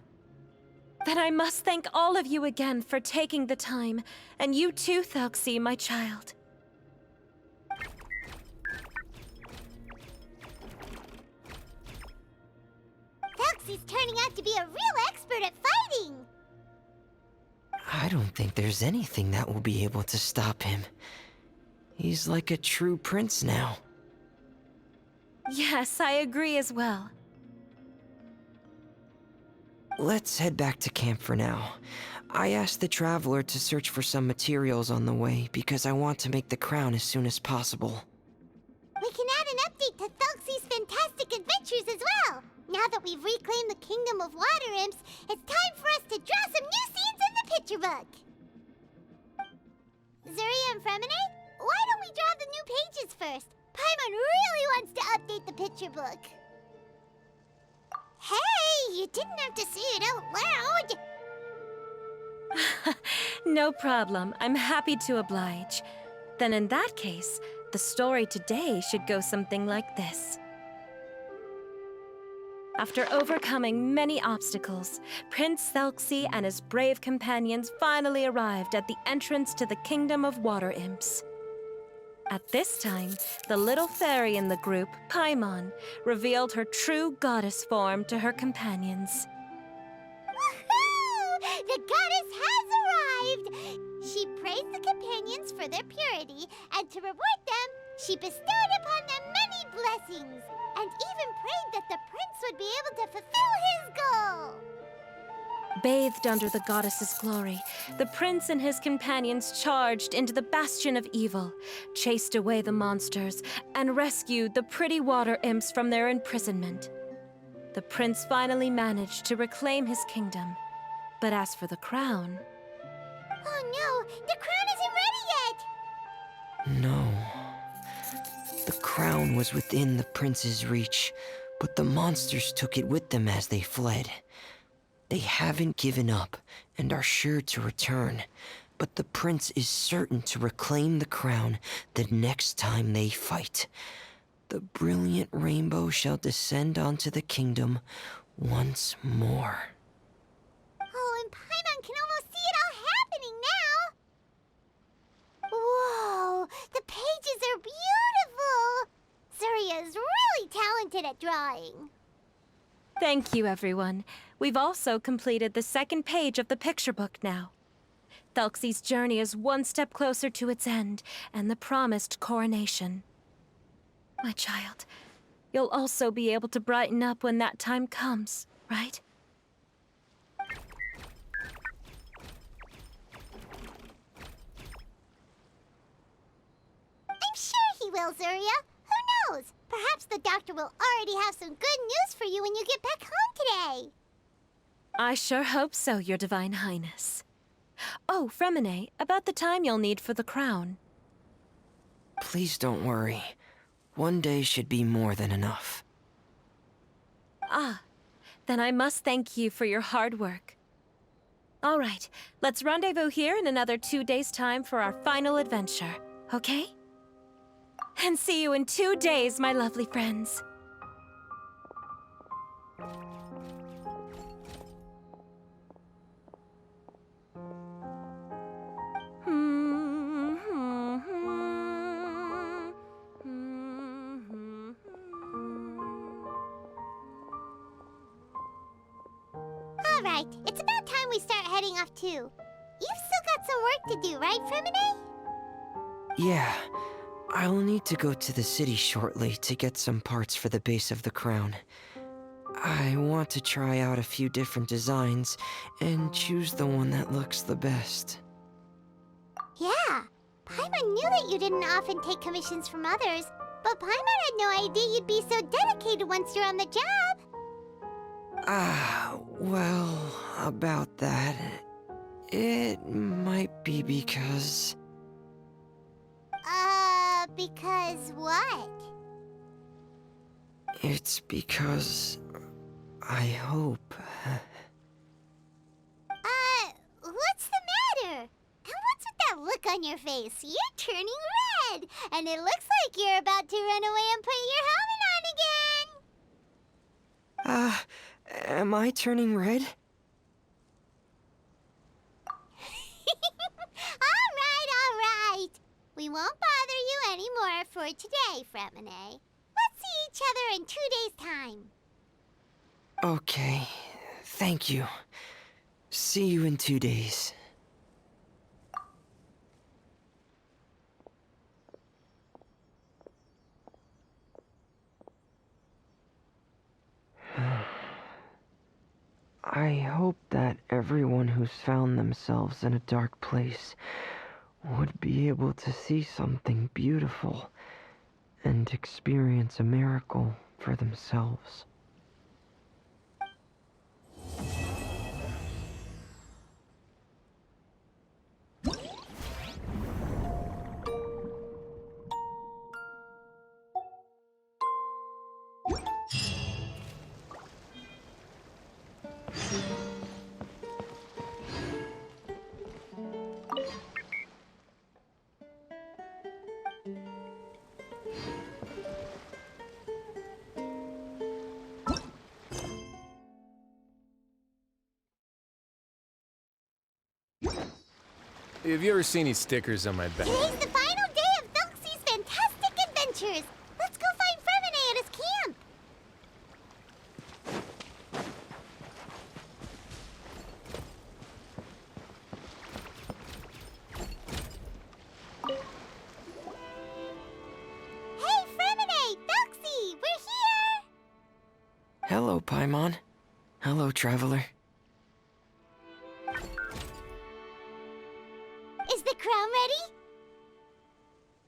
Then I must thank all of you again for taking the time, and you too, Thelxie, my child. Thelxie's turning out to be a real expert at fighting! I don't think there's anything that will be able to stop him. He's like a true prince now. Yes, I agree as well. Let's head back to camp for now. I asked the Traveler to search for some materials on the way because I want to make the crown as soon as possible. We can add an update to Thelxie's Fantastic Adventures as well! Now that we've reclaimed the Kingdom of Water Imps, it's time for us to draw some new scenes in the picture book! Zuria and Freminet, why don't we draw the new pages first? Paimon really wants to update the picture book. Hey, you didn't have to say it out loud! No problem. I'm happy to oblige. Then in that case, the story today should go something like this. After overcoming many obstacles, Prince Thelxie and his brave companions finally arrived at the entrance to the Kingdom of Water Imps. At this time, the little fairy in the group, Paimon, revealed her true goddess form to her companions. Woohoo! The goddess has arrived! She praised the companions for their purity, and to reward them, she bestowed upon them many blessings, and even prayed that the prince would be able to fulfill his goal. Bathed under the goddess's glory, the prince and his companions charged into the bastion of evil, chased away the monsters, and rescued the pretty water imps from their imprisonment. The prince finally managed to reclaim his kingdom. But as for the crown... Oh no, the crown isn't ready yet! No. The crown was within the prince's reach, but the monsters took it with them as they fled. They haven't given up and are sure to return, but the prince is certain to reclaim the crown the next time they fight. The brilliant rainbow shall descend onto the kingdom once more. Oh, and Paimon can almost see it all happening now! Whoa, the pages are beautiful! Zuria is really talented at drawing. Thank you, everyone. We've also completed the second page of the picture book now. Thelxie's journey is one step closer to its end, and the promised coronation. My child, you'll also be able to brighten up when that time comes, right? I'm sure he will, Zuria. Who knows? Perhaps the doctor will already have some good news for you when you get back home today. I sure hope so, Your Divine Highness. Oh, Freminet, about the time you'll need for the crown. Please don't worry. One day should be more than enough. Ah, then I must thank you for your hard work. All right, let's rendezvous here in another 2 days' time for our final adventure, okay? And see you in 2 days, my lovely friends. All right, it's about time we start heading off too. You've still got some work to do, right, Freminet? Yeah, I'll need to go to the city shortly to get some parts for the base of the crown. I want to try out a few different designs and choose the one that looks the best. Yeah, Paimon knew that you didn't often take commissions from others, but Paimon had no idea you'd be so dedicated once you're on the job. Well, about that, it might be because... Because what? It's because... I hope... What's the matter? And what's with that look on your face? You're turning red, and it looks like you're about to run away and put your helmet on again. Am I turning red? All right. We won't bother you anymore for today, Freminet. Let's see each other in 2 days' time. Okay, thank you. See you in 2 days. I hope that everyone who's found themselves in a dark place would be able to see something beautiful and experience a miracle for themselves. Have you ever seen any stickers on my back? Today's the final day of Thelxie's Fantastic Adventures. Let's go find Freminet at his camp. Hey, Freminet, Thelxie, we're here. Hello, Paimon. Hello, traveler. Is the crown ready?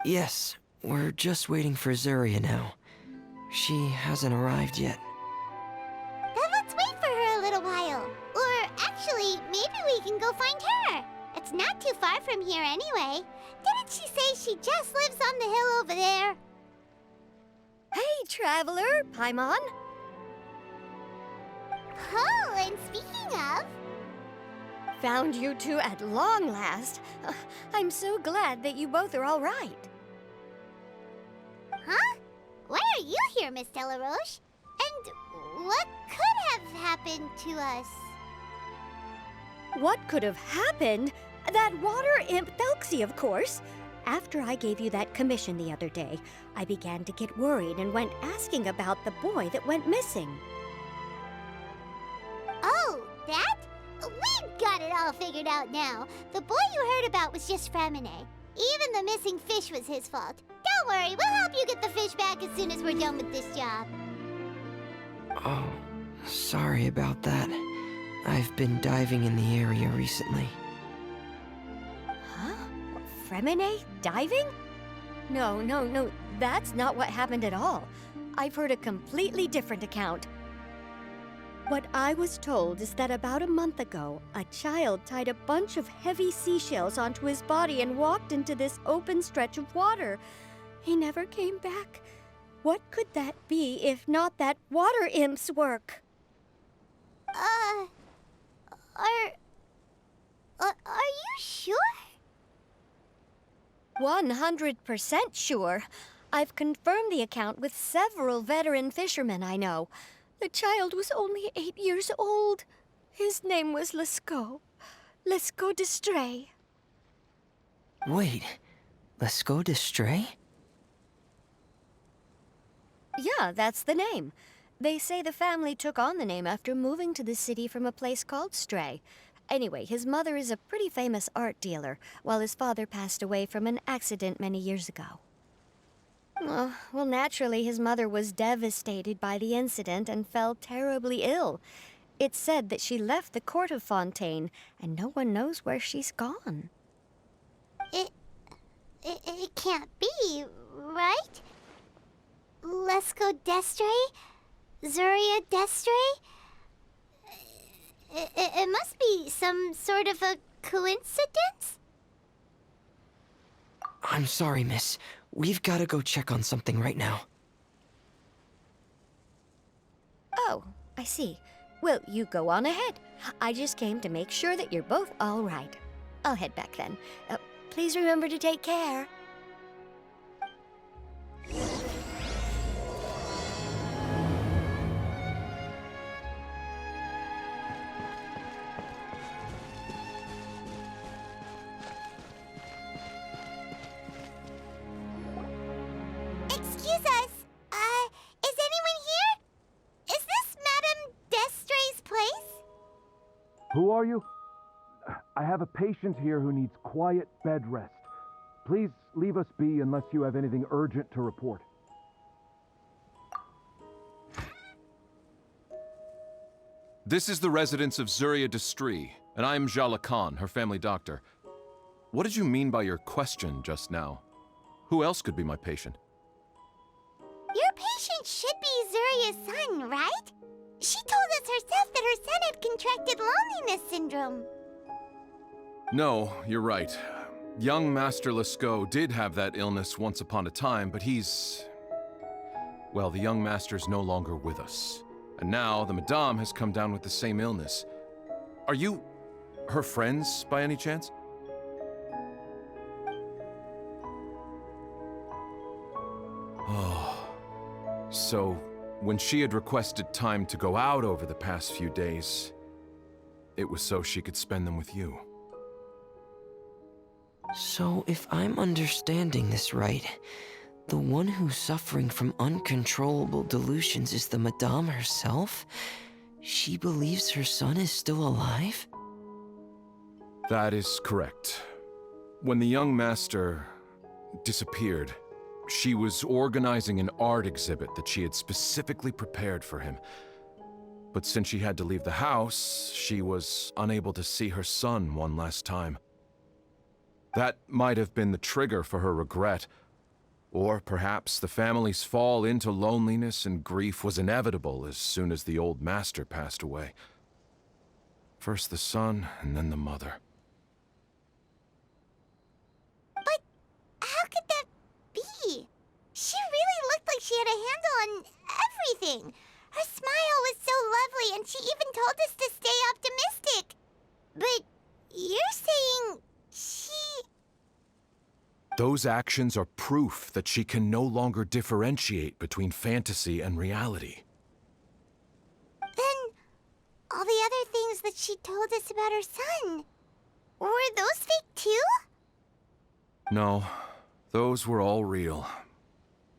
Yes, we're just waiting for Zuria now. She hasn't arrived yet. Then let's wait for her a little while. Or actually, maybe we can go find her. It's not too far from here anyway. Didn't she say she just lives on the hill over there? Hey, traveler, Paimon. Oh, and speaking of... Found you two at long last. I'm so glad that you both are all right. Huh? Why are you here, Miss Delaroche? And what could have happened to us? What could have happened? That water imp Thelxie, of course. After I gave you that commission the other day, I began to get worried and went asking about the boy that went missing. Oh, that? We've got it all figured out now. The boy you heard about was just Freminet. Even the missing fish was his fault. Don't worry, we'll help you get the fish back as soon as we're done with this job. Oh, sorry about that. I've been diving in the area recently. Huh? Freminet diving? No, that's not what happened at all. I've heard a completely different account. What I was told is that about a month ago, a child tied a bunch of heavy seashells onto his body and walked into this open stretch of water. He never came back. What could that be if not that water imp's work? Are you sure? 100% sure. I've confirmed the account with several veteran fishermen I know. The child was only 8 years old. His name was Zuria Destree. Wait, Zuria Destree? Yeah, that's the name. They say the family took on the name after moving to the city from a place called Stray. Anyway, his mother is a pretty famous art dealer, while his father passed away from an accident many years ago. Well, naturally, his mother was devastated by the incident and fell terribly ill. It's said that she left the court of Fontaine, and no one knows where she's gone. It can't be, right? Zuria Destree? It must be some sort of a coincidence? I'm sorry, miss. We've got to go check on something right now. Oh, I see. Well, you go on ahead. I just came to make sure that you're both all right. I'll head back then. Please remember to take care. Excuse us. Is anyone here? Is this Madame Destree's place? Who are you? I have a patient here who needs quiet bed rest. Please leave us be unless you have anything urgent to report. This is the residence of Zuria Destree, and I'm Jala Khan, her family doctor. What did you mean by your question just now? Who else could be my patient? Your patient should be Zuria's son, right? She told us herself that her son had contracted loneliness syndrome. No, you're right. Young Master Lascaux did have that illness once upon a time, but well, the young master's no longer with us. And now the Madame has come down with the same illness. Are you her friends, by any chance? Oh. So, when she had requested time to go out over the past few days, it was so she could spend them with you. So, if I'm understanding this right, the one who's suffering from uncontrollable delusions is the Madame herself? She believes her son is still alive? That is correct. When the young master disappeared, she was organizing an art exhibit that she had specifically prepared for him. But since she had to leave the house, she was unable to see her son one last time. That might have been the trigger for her regret. Or perhaps the family's fall into loneliness and grief was inevitable as soon as the old master passed away. First the son, and then the mother. But how could that be? She really looked like she had a handle on everything. Her smile was so lovely, and she even told us to stay optimistic. But you're saying she... Those actions are proof that she can no longer differentiate between fantasy and reality. Then, all the other things that she told us about her son, were those fake too? No, those were all real.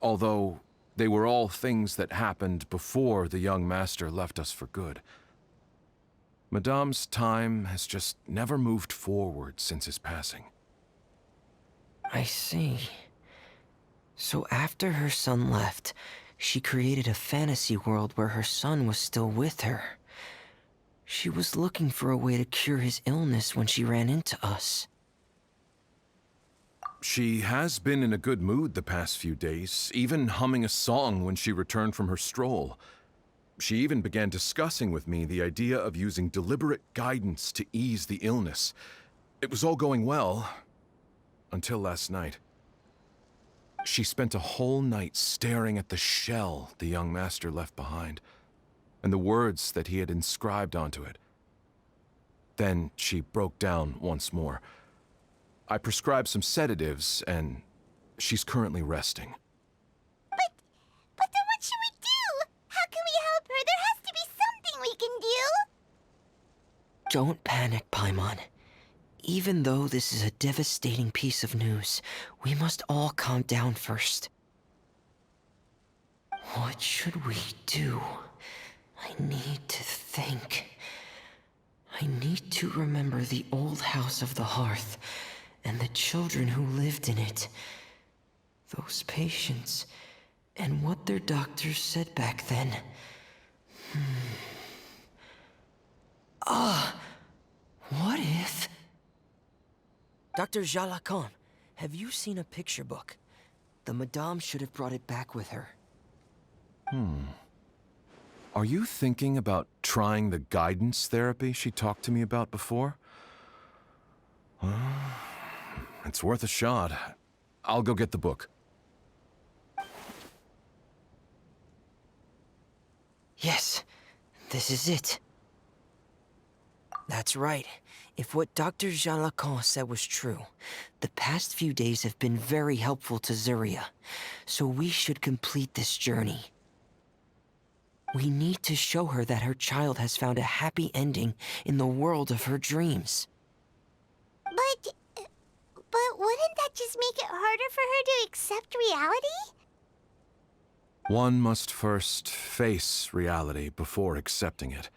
Although, they were all things that happened before the young master left us for good. Madame's time has just never moved forward since his passing. I see. So after her son left, she created a fantasy world where her son was still with her. She was looking for a way to cure his illness when she ran into us. She has been in a good mood the past few days, even humming a song when she returned from her stroll. She even began discussing with me the idea of using deliberate guidance to ease the illness. It was all going well, until last night. She spent a whole night staring at the shell the young master left behind, and the words that he had inscribed onto it. Then she broke down once more. I prescribed some sedatives, and she's currently resting. But then what should we do? How can we help her? There has to be something we can do. Don't panic, Paimon. Even though this is a devastating piece of news, we must all calm down first. What should we do? I need to think. I need to remember the old house of the hearth, and the children who lived in it. Those patients, and what their doctors said back then. What if... Dr. Jalacon, have you seen a picture book? The Madame should have brought it back with her. Are you thinking about trying the guidance therapy she talked to me about before? It's worth a shot. I'll go get the book. Yes, this is it. That's right. If what Dr. Jalacon said was true, the past few days have been very helpful to Zuria, so we should complete this journey. We need to show her that her child has found a happy ending in the world of her dreams. But wouldn't that just make it harder for her to accept reality? One must first face reality before accepting it.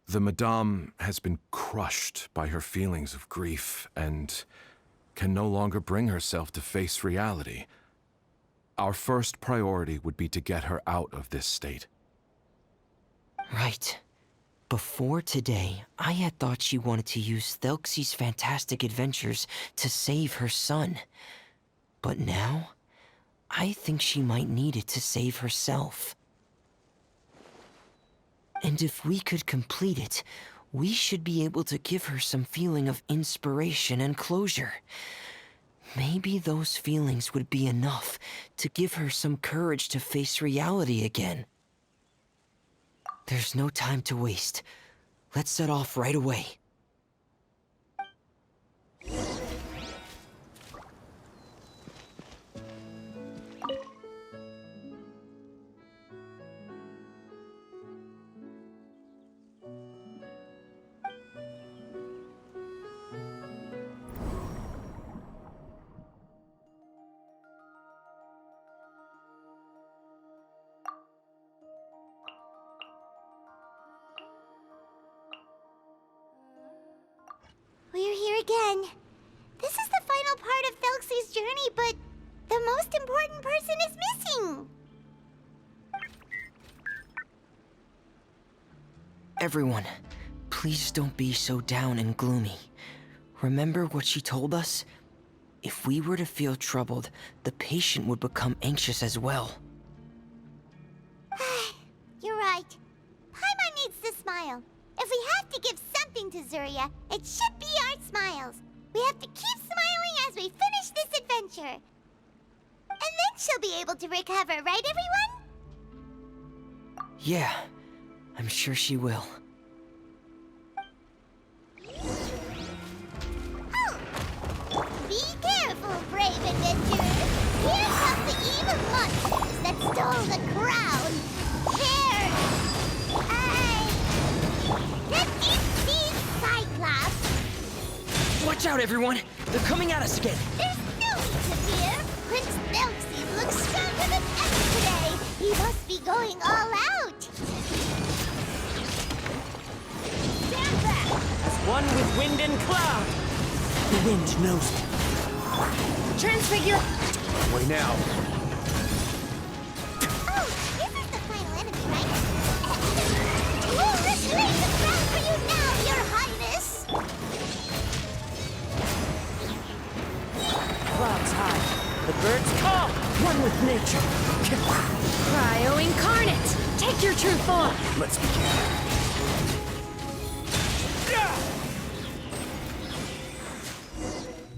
The Madame has been crushed by her feelings of grief and can no longer bring herself to face reality. Our first priority would be to get her out of this state. Right. Before today, I had thought she wanted to use Thelxie's fantastic adventures to save her son. But now, I think she might need it to save herself. And if we could complete it, we should be able to give her some feeling of inspiration and closure. Maybe those feelings would be enough to give her some courage to face reality again. There's no time to waste. Let's set off right away. again. This is the final part of Thelxie's journey, but the most important person is missing. Everyone, please don't be so down and gloomy. Remember what she told us? If we were to feel troubled, the patient would become anxious as well. You're right. Paimon needs to smile. If we have to give something to Zuria, it should be our smiles. We have to keep smiling as we finish this adventure. And then she'll be able to recover, right, everyone? Yeah, I'm sure she will. Oh! Be careful, brave adventurers! Here come the evil monsters that stole the crown! They're... the deep-sea Cyclops! Watch out, everyone! They're coming at us again! There's no need to fear! Prince Thelxie looks stronger than ever today! He must be going all out! Stand back! One with wind and cloud. The wind knows it. Transfigure! Way now. Oh, this is the final enemy, right? We'll reclaim the crown for you now, Your Highness! Clouds high. The birds call. One with nature. Cryo incarnate! Take your true form! Let's begin.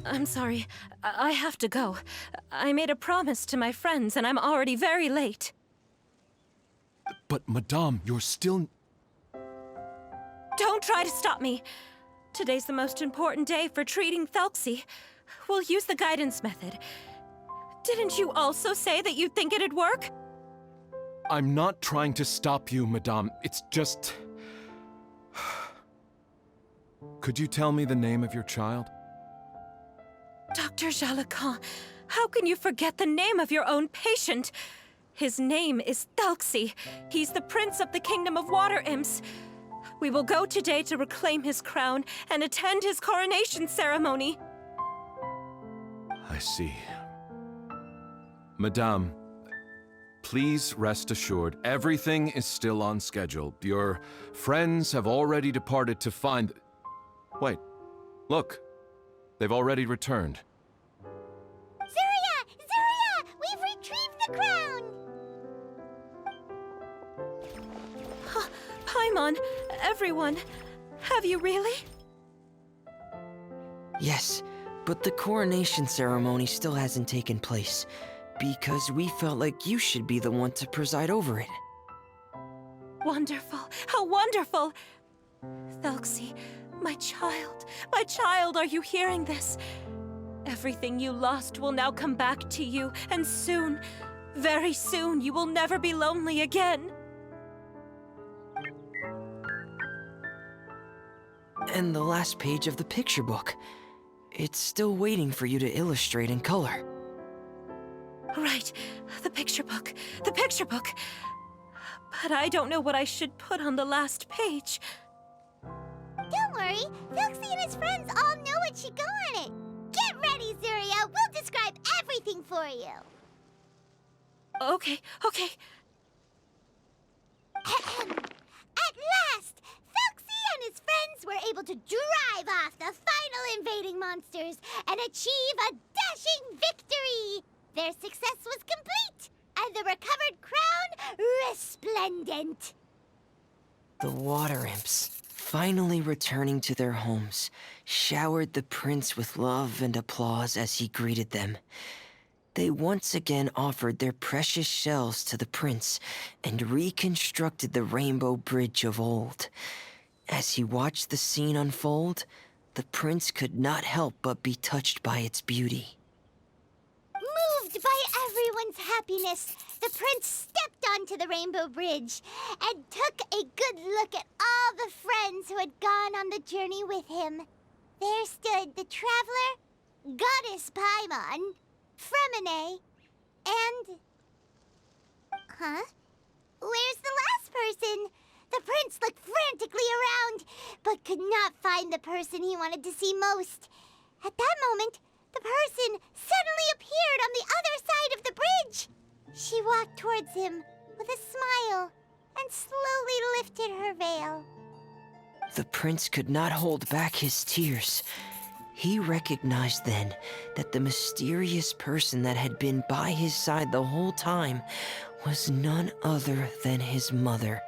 I'm sorry. I have to go. I made a promise to my friends, and I'm already very late. But, Madame, you're still... Don't try to stop me. Today's the most important day for treating Thelxie. We'll use the guidance method. Didn't you also say that you'd think it'd work? I'm not trying to stop you, Madame. It's just... Could you tell me the name of your child? Dr. Jalacan, how can you forget the name of your own patient? His name is Thelxie. He's the prince of the kingdom of water imps. We will go today to reclaim his crown and attend his coronation ceremony. I see. Madame, please rest assured, everything is still on schedule. Your friends have already departed to find... Wait, look. They've already returned. Zuria! Zuria! We've retrieved the crown! Paimon, everyone, have you really? Yes, but the coronation ceremony still hasn't taken place, because we felt like you should be the one to preside over it. Wonderful, how wonderful! Thelxie, my child, are you hearing this? Everything you lost will now come back to you, and soon, very soon, you will never be lonely again. And the last page of the picture book. It's still waiting for you to illustrate in color. Right, the picture book. But I don't know what I should put on the last page. Don't worry, Thelxie and his friends all know what should go on it. Get ready, Zuria. We'll describe everything for you. Okay. At last, Thelxie and his friends were able to drive off the final invading monsters and achieve a dashing victory. Their success was complete, and the recovered crown resplendent. The water imps, finally returning to their homes, showered the prince with love and applause as he greeted them. They once again offered their precious shells to the prince and reconstructed the rainbow bridge of old. As he watched the scene unfold, the prince could not help but be touched by its beauty. Moved by everyone's happiness, the prince stepped onto the rainbow bridge and took a good look at all the friends who had gone on the journey with him. There stood the traveler, Goddess Paimon, Freminet, and... Huh? Where's the last person? The prince looked frantically around, but could not find the person he wanted to see most. At that moment, the person suddenly appeared on the other side of the bridge. She walked towards him with a smile and slowly lifted her veil. The prince could not hold back his tears. He recognized then that the mysterious person that had been by his side the whole time was none other than his mother.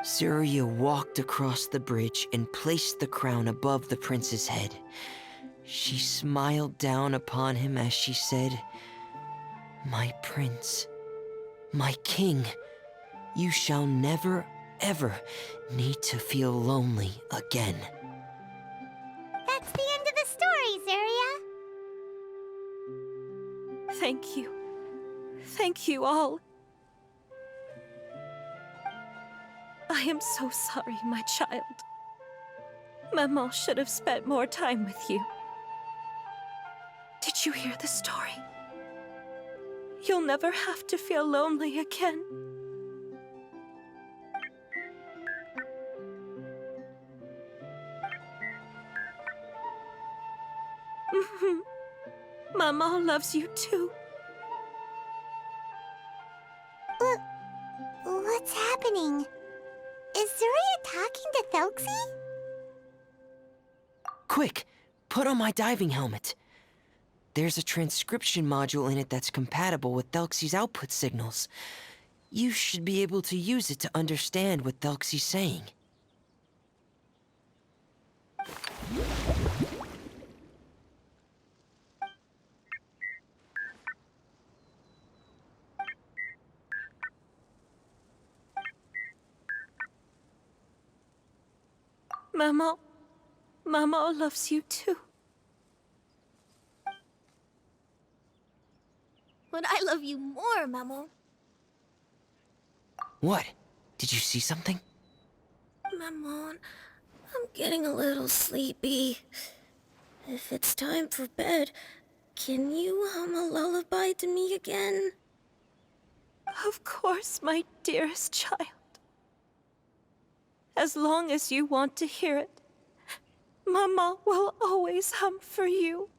Zuria walked across the bridge and placed the crown above the prince's head. She smiled down upon him as she said, "My prince, my king, you shall never, ever need to feel lonely again." That's the end of the story, Zuria. Thank you. Thank you all. I am so sorry, my child. Maman should have spent more time with you. Did you hear the story? You'll never have to feel lonely again. Maman loves you too. What's happening? Is Zuria talking to Thelxie? Quick, put on my diving helmet. There's a transcription module in it that's compatible with Thelxie's output signals. You should be able to use it to understand what Thelxie's saying. Maman loves you too. But I love you more, Maman. What? Did you see something? Maman, I'm getting a little sleepy. If it's time for bed, can you hum a lullaby to me again? Of course, my dearest child. As long as you want to hear it, Mama will always hum for you.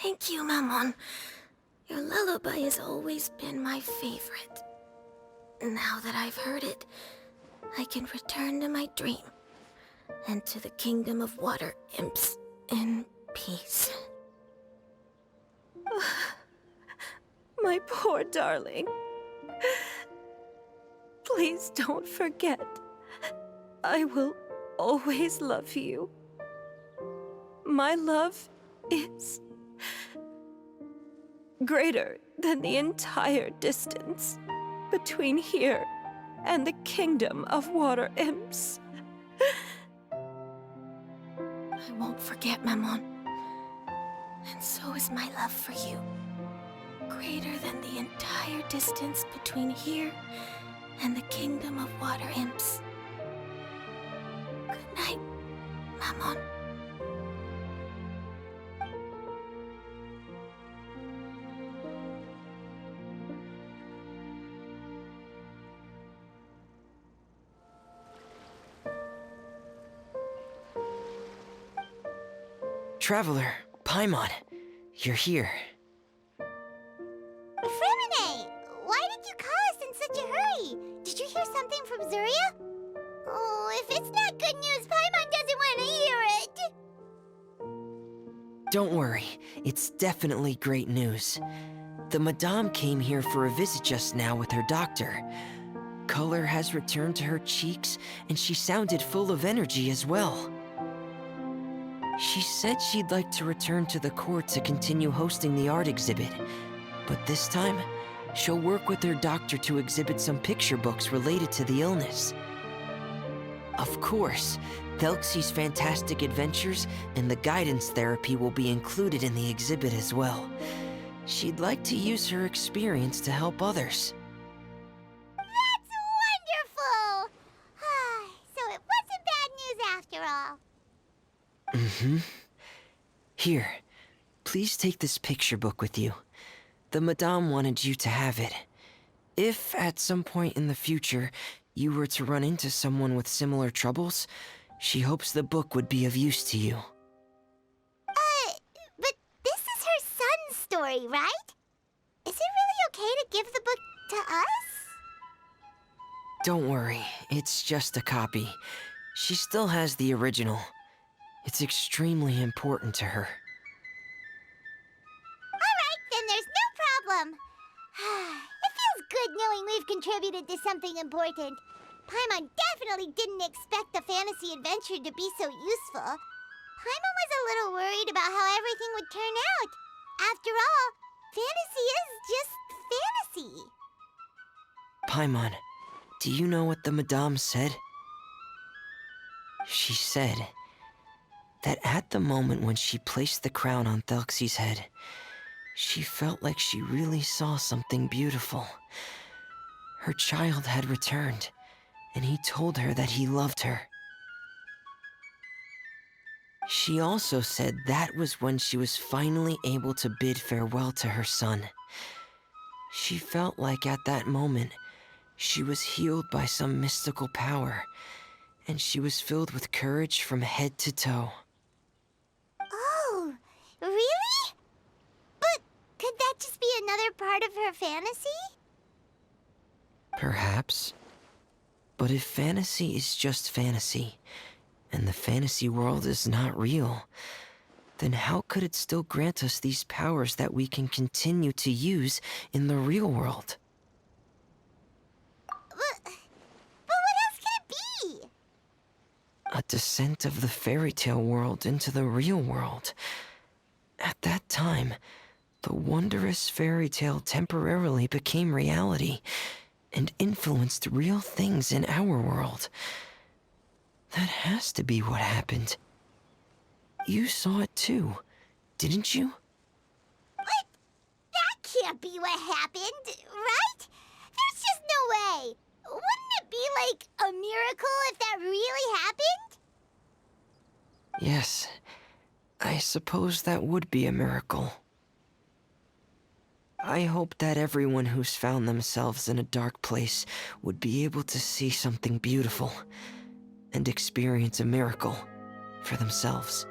Thank you, Maman. Your lullaby has always been my favorite. Now that I've heard it, I can return to my dream and to the kingdom of water imps in peace. My poor darling. Please don't forget. I will always love you. My love is greater than the entire distance between here and the kingdom of water imps. I won't forget, Maman. And so is my love for you. Greater than the entire distance between here and the kingdom of water imps. Good night, Maman. Traveler, Paimon, you're here. Freminet! Why did you call us in such a hurry? Did you hear something from Zuria? Oh, if it's not good news, Paimon doesn't want to hear it! Don't worry, it's definitely great news. The Madame came here for a visit just now with her doctor. Color has returned to her cheeks, and she sounded full of energy as well. She said she'd like to return to the court to continue hosting the art exhibit. But this time, she'll work with her doctor to exhibit some picture books related to the illness. Of course, Thelxie's fantastic adventures and the guidance therapy will be included in the exhibit as well. She'd like to use her experience to help others. That's wonderful! So it wasn't bad news after all. Mm-hmm. Here, please take this picture book with you. The Madame wanted you to have it. If, at some point in the future, you were to run into someone with similar troubles, she hopes the book would be of use to you. But this is her son's story, right? Is it really okay to give the book to us? Don't worry, it's just a copy. She still has the original. It's extremely important to her. Alright, then there's no problem. It feels good knowing we've contributed to something important. Paimon definitely didn't expect the fantasy adventure to be so useful. Paimon was a little worried about how everything would turn out. After all, fantasy is just fantasy. Paimon, do you know what the Madame said? She said that at the moment when she placed the crown on Thelxie's head, she felt like she really saw something beautiful. Her child had returned, and he told her that he loved her. She also said that was when she was finally able to bid farewell to her son. She felt like at that moment, she was healed by some mystical power, and she was filled with courage from head to toe. Oh, really? But could that just be another part of her fantasy? Perhaps. But if fantasy is just fantasy, and the fantasy world is not real, then how could it still grant us these powers that we can continue to use in the real world? But what else could it be? A descent of the fairy tale world into the real world. At that time, the wondrous fairy tale temporarily became reality and influenced real things in our world. That has to be what happened. You saw it too, didn't you? What? That can't be what happened, right? There's just no way. Wouldn't it be like a miracle if that really happened? Yes, I suppose that would be a miracle. I hope that everyone who's found themselves in a dark place would be able to see something beautiful and experience a miracle for themselves.